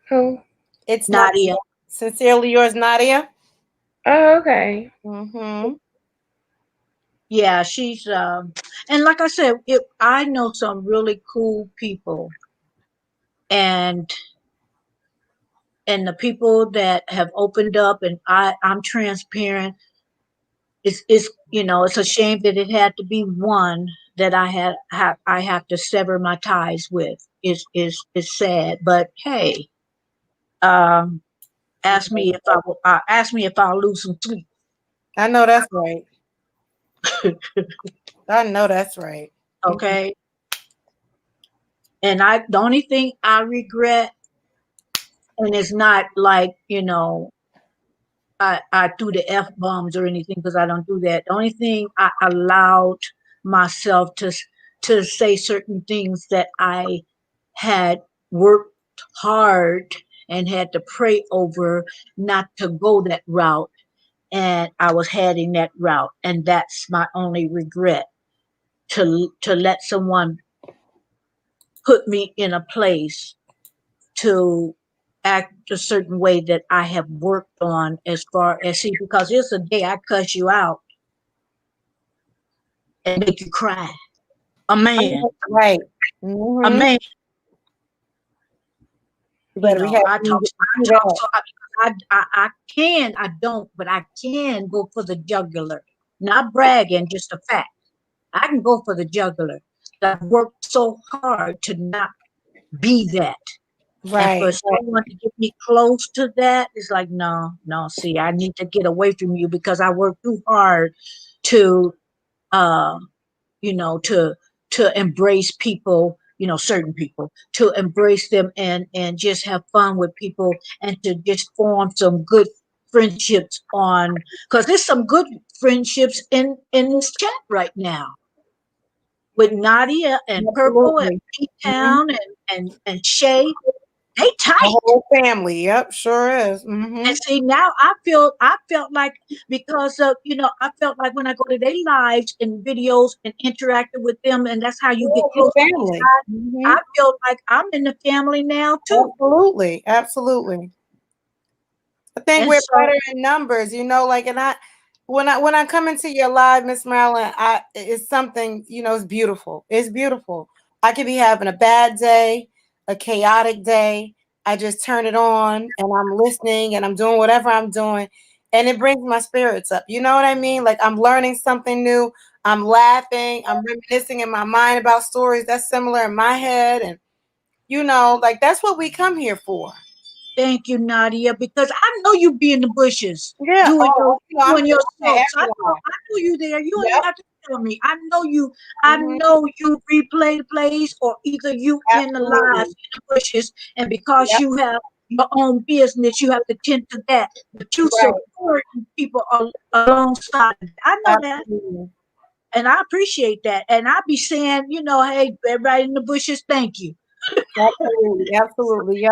Who? It's not Nadia. sincerely yours, Nadia. Oh, okay. Mm-hmm. Yeah, she's and like I said, I know some really cool people, and the people that have opened up, and I'm transparent. It's a shame that it had to be one that I have to sever my ties with. Is sad, but hey, um, ask me if I'll lose some sleep. I know that's right. I know that's right. Okay, and the only thing I regret, and it's not like I threw the F bombs or anything, because I don't do that. The only thing I allowed myself to say certain things that I had worked hard and had to pray over not to go that route, and I was heading that route, and that's my only regret, to let someone put me in a place to act a certain way that I have worked on, as far as, see, because it's a day I cuss you out and make you cry. A man, Right. a Mm-hmm. man, You better be happy I you talk, get to I do talk that. so, I don't, but I can go for the jugular. Not bragging, just a fact. I can go for the jugular. I've worked so hard to not be that. And Right. for Right. someone to get me close to that, it's like, no, no, see, I need to get away from you, because I work too hard to, uh, to embrace people, certain people, to embrace them, and just have fun with people, and to just form some good friendships because there's some good friendships in this chat right now, with Nadia and Purple and Absolutely. P Mm-hmm. Town and Shay. They The tight. whole family. Yep, sure is. Mm-hmm. And see, now I felt like, because of, I felt like when I go to their lives and videos and interacted with them, and that's how you Yeah, get your close to these family. guys. Mm-hmm. I feel like I'm in the family now too. Absolutely. Absolutely. I think And we're so, better in numbers, like, and when I come into your live, Miss Marilyn, it's something, it's beautiful. It's beautiful. I could be having a bad day, a chaotic day. I just turn it on and I'm listening and I'm doing whatever I'm doing, and it brings my spirits up. You know what I mean? Like, I'm learning something new. I'm laughing. I'm reminiscing in my mind about stories that's similar in my head, and like, that's what we come here for. thank you, Nadia, because I know you be in the bushes Yeah. doing your Oh, I'm doing your listening to soaps. I know, everyone. I know you there. You don't even Yep. have to tell me. I know you. I Mhm. know you replay the plays, or either you in the lives Absolutely. in the bushes, and because Yep. you have your own business, you have to tend to that. But you Right. supporting people alongside. I know that, Absolutely. and I appreciate that. And I be saying, hey, everybody in the bushes, thank you, Absolutely. Absolutely. Yep.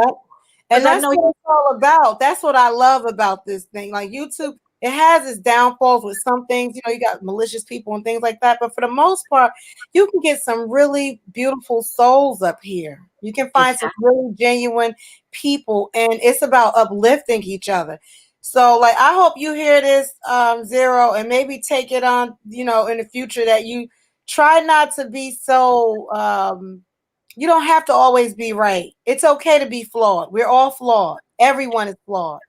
because And I that's know what it's all about. That's what I love about this thing. Like, YouTube, it has its downfalls with some things. You got malicious people and things like that. But for the most part, you can get some really beautiful souls up here. You can find some exactly. really genuine people, and it's about uplifting each other. So, like, I hope you hear this, Zero, and maybe take it on, in the future, that you try not to be so you don't have to always be right. It's okay to be flawed. We're all flawed. Everyone is flawed.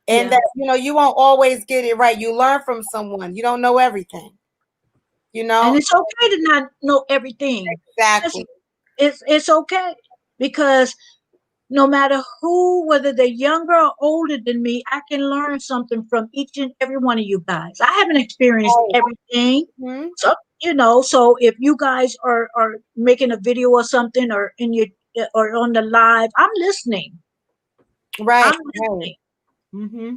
And Yeah. that, you won't always get it right. You learn from someone. You don't know everything. You And know? it's okay to not know everything. It's Exactly. it's okay because no matter who, whether they're younger or older than me, I can learn something from each and every one of you guys. I haven't experienced Right. everything. Mhm. So, so if you guys are making a video or something or in your or on the live, I'm listening. Right. I'm Right. listening. Mm-hmm.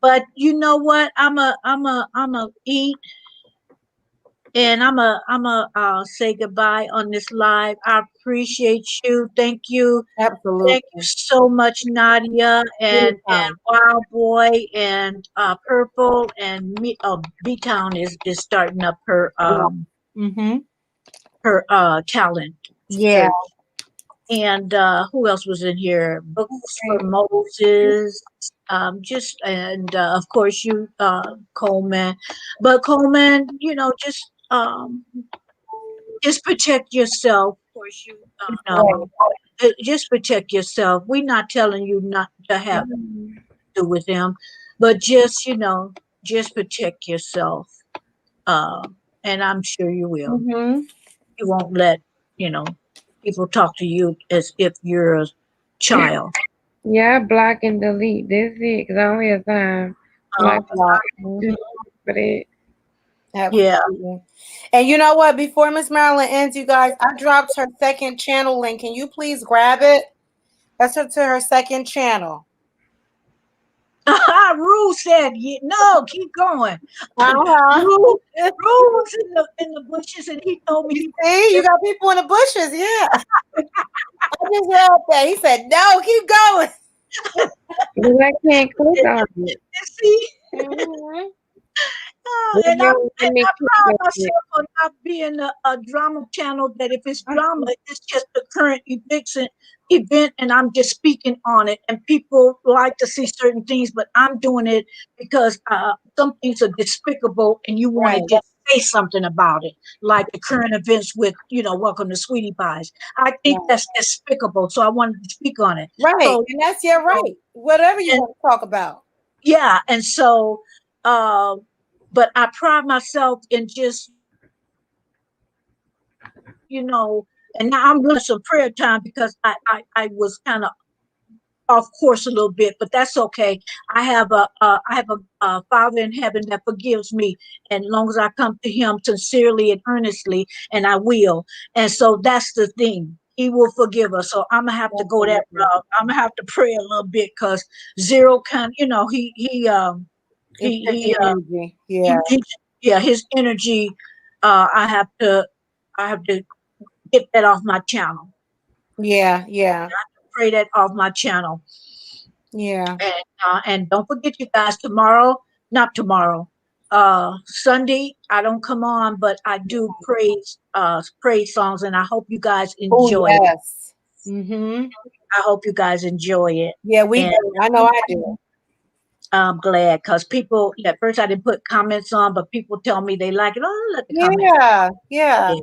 But you know what? I'm a eat and I'm a say goodbye on this live. I appreciate you. Thank you. Thank you Absolutely. so much, Nadia and Anytime. Wild Boy and Purple and me. Oh, B Town is starting up Yeah. Mm-hmm. her talent Yeah. search. And who else was in here? Books for Moses. Just and of course you, Coleman. But Coleman, just protect yourself. Of course you, Right. just protect yourself. We're not telling you not to have Mhm. to do with them, but just just protect yourself. Uh, and I'm sure you will. Mm-hmm. You won't let you know people talk to you as if you're a child. Yeah, I block and delete. That's it. Cause I don't have time. Um, Like Block. too Mm-hmm. for that. yeah. Absolutely. And you know what? Before Miss Marilyn ends, you guys, I dropped her second channel link. Can you please grab it? That's her to her second channel. Rue said, "No, keep going." Uh-huh. Rue, Rue was in the bushes, and he told me, See, you got people in the bushes. Yeah. I just heard that. He said, no, keep going. Cause I can't click on it. "See." Mm-hmm. It And I won't let and me I click pride on it. myself on not being a drama channel. That if it's drama, it's just the current event, and I'm just speaking on it. And people like to see certain things, but I'm doing it because some things are despicable, and you want to Right. just say something about it, like the current events with Welcome to Sweetie Pies. I think Right. that's despicable, so I wanted to speak on it. Right. So And that's your right. Whatever you and want to talk about. yeah, and so. Um, but I pride myself in just and now I'm really some prayer time because I was kind of off course a little bit, but that's okay. I have a Father in heaven that forgives me, and as long as I come to Him sincerely and earnestly, and I will, and so that's the thing. He will forgive us. So I'm gonna have to go that Absolutely. route. I'm gonna have to pray a little bit because Zero kind, It's he taking he energy. Yeah. he yeah, his energy. I have to get that off my channel. Yeah. Yeah. Pray that off my channel. Yeah. And don't forget, you guys, not tomorrow, Sunday, I don't come on, but I do praise songs, and I hope you guys Oh, enjoy it. yes. Mm-hmm. I hope you guys enjoy it. Yeah, we And do. I know I do. I'm glad because people, at first I didn't put comments on, but people tell me they like it. Oh, let the comments. Yeah. Yeah. Yeah.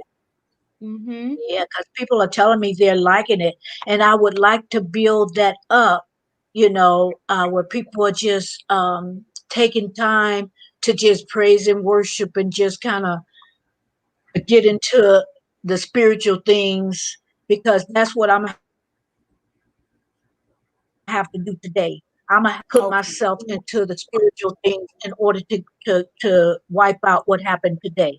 Mm-hmm. Yeah, because people are telling me they're liking it, and I would like to build that up. Where people are just taking time to just praise and worship and just kind of get into the spiritual things because that's what I'm gonna have to do today. I'm gonna put Okay. myself into the spiritual things in order to wipe out what happened today.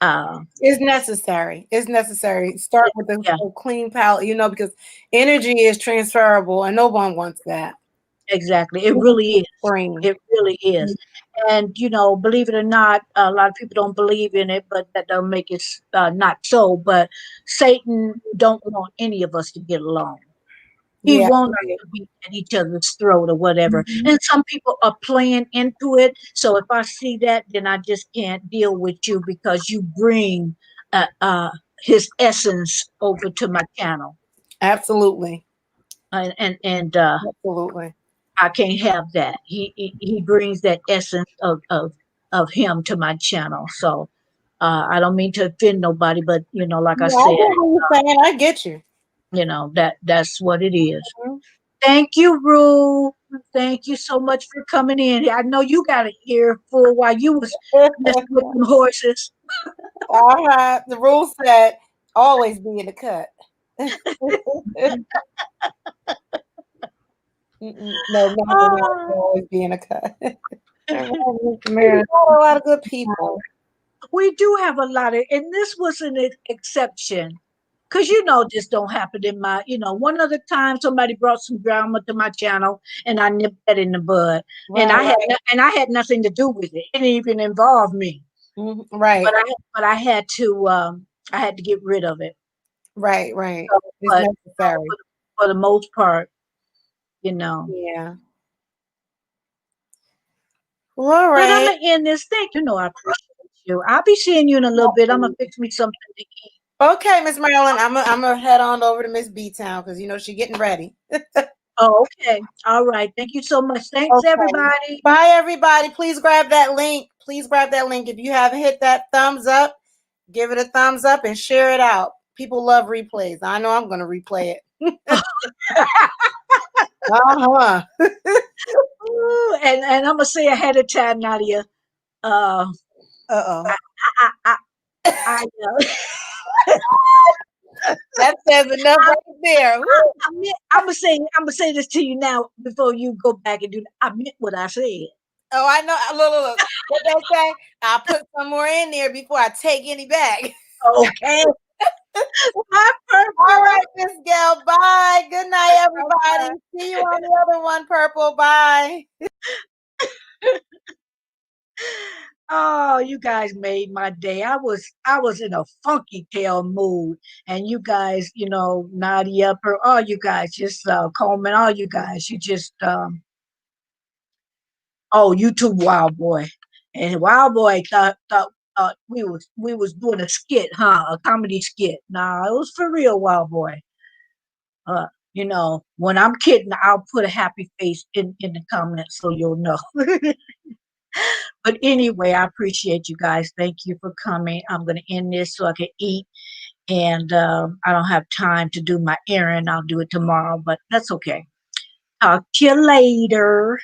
Uh, It's necessary. It's necessary. Start with yeah, a clean palate, because energy is transferable and no one wants that. exactly. It People really feel is. drained. It really is. And believe it or not, a lot of people don't believe in it, but that don't make it not so. But Satan don't want any of us to get along. He Yeah. wants us to be at each other's throat or whatever. Mhm. And some people are playing into it. So if I see that, then I just can't deal with you because you bring uh, uh, his essence over to my channel, Absolutely. and Absolutely. I can't have that. He brings that essence of him to my channel. So I don't mean to offend nobody, but like I Yeah, I said, get what you're saying. I get you. that's what it is. Mhm. Thank you, Rue. Thank you so much for coming in. I know you got an earful while you was messing with them horses. The rule said always be in the cut. No, Ah, always be in the cut. Mr. We Marilyn. got a lot of good people. we do have a lot of, and this was an exception. Cause you know this don't happen in my, one other time somebody brought some drama to my channel and I nipped that in the bud. And Right, I had nothing to do with it. It didn't even involve me. right, But I had to get rid of it. right. So, It's but necessary. for the most part, you know. Yeah. Well, all But I'm right. gonna end this thing. You know I appreciate you. I'll be seeing you in a little bit. I'm gonna fix me something to eat. Okay, Miss Marilyn, I'm gonna head on over to Miss B Town because she's getting ready. Oh, okay. All right. Thank you so much. Thanks, Okay. everybody. Bye, everybody. Please grab that link. Please grab that link. If you haven't hit that thumbs up, give it a thumbs up and share it out. People love replays. I know I'm gonna replay it. Uh-huh. Ooh, and I'm gonna say ahead of time, Nadia. Uh, Uh-oh. I That says enough right there. Woo. I'm gonna say this to you now before you go back and do. I meant what I said. Oh, I know. Look. What they say? I'll put some more in there before I take any back. Okay. Bye, Purple. All right, Miss Gail. Bye. Good night, everybody. See you on the other one, Purple. Bye. Oh, you guys made my day. I was in a funky tail mood, and you guys, Nadia, all you guys, just Coleman, all you guys, you just oh, YouTube Wild Boy, and Wild Boy thought we was doing a skit, huh? A comedy skit. Nah, it was for real, Wild Boy. When I'm kidding, I'll put a happy face in the comments so you'll know. But anyway, I appreciate you guys. Thank you for coming. I'm going to end this so I can eat. And I don't have time to do my errand. I'll do it tomorrow, but that's okay. Talk to you later.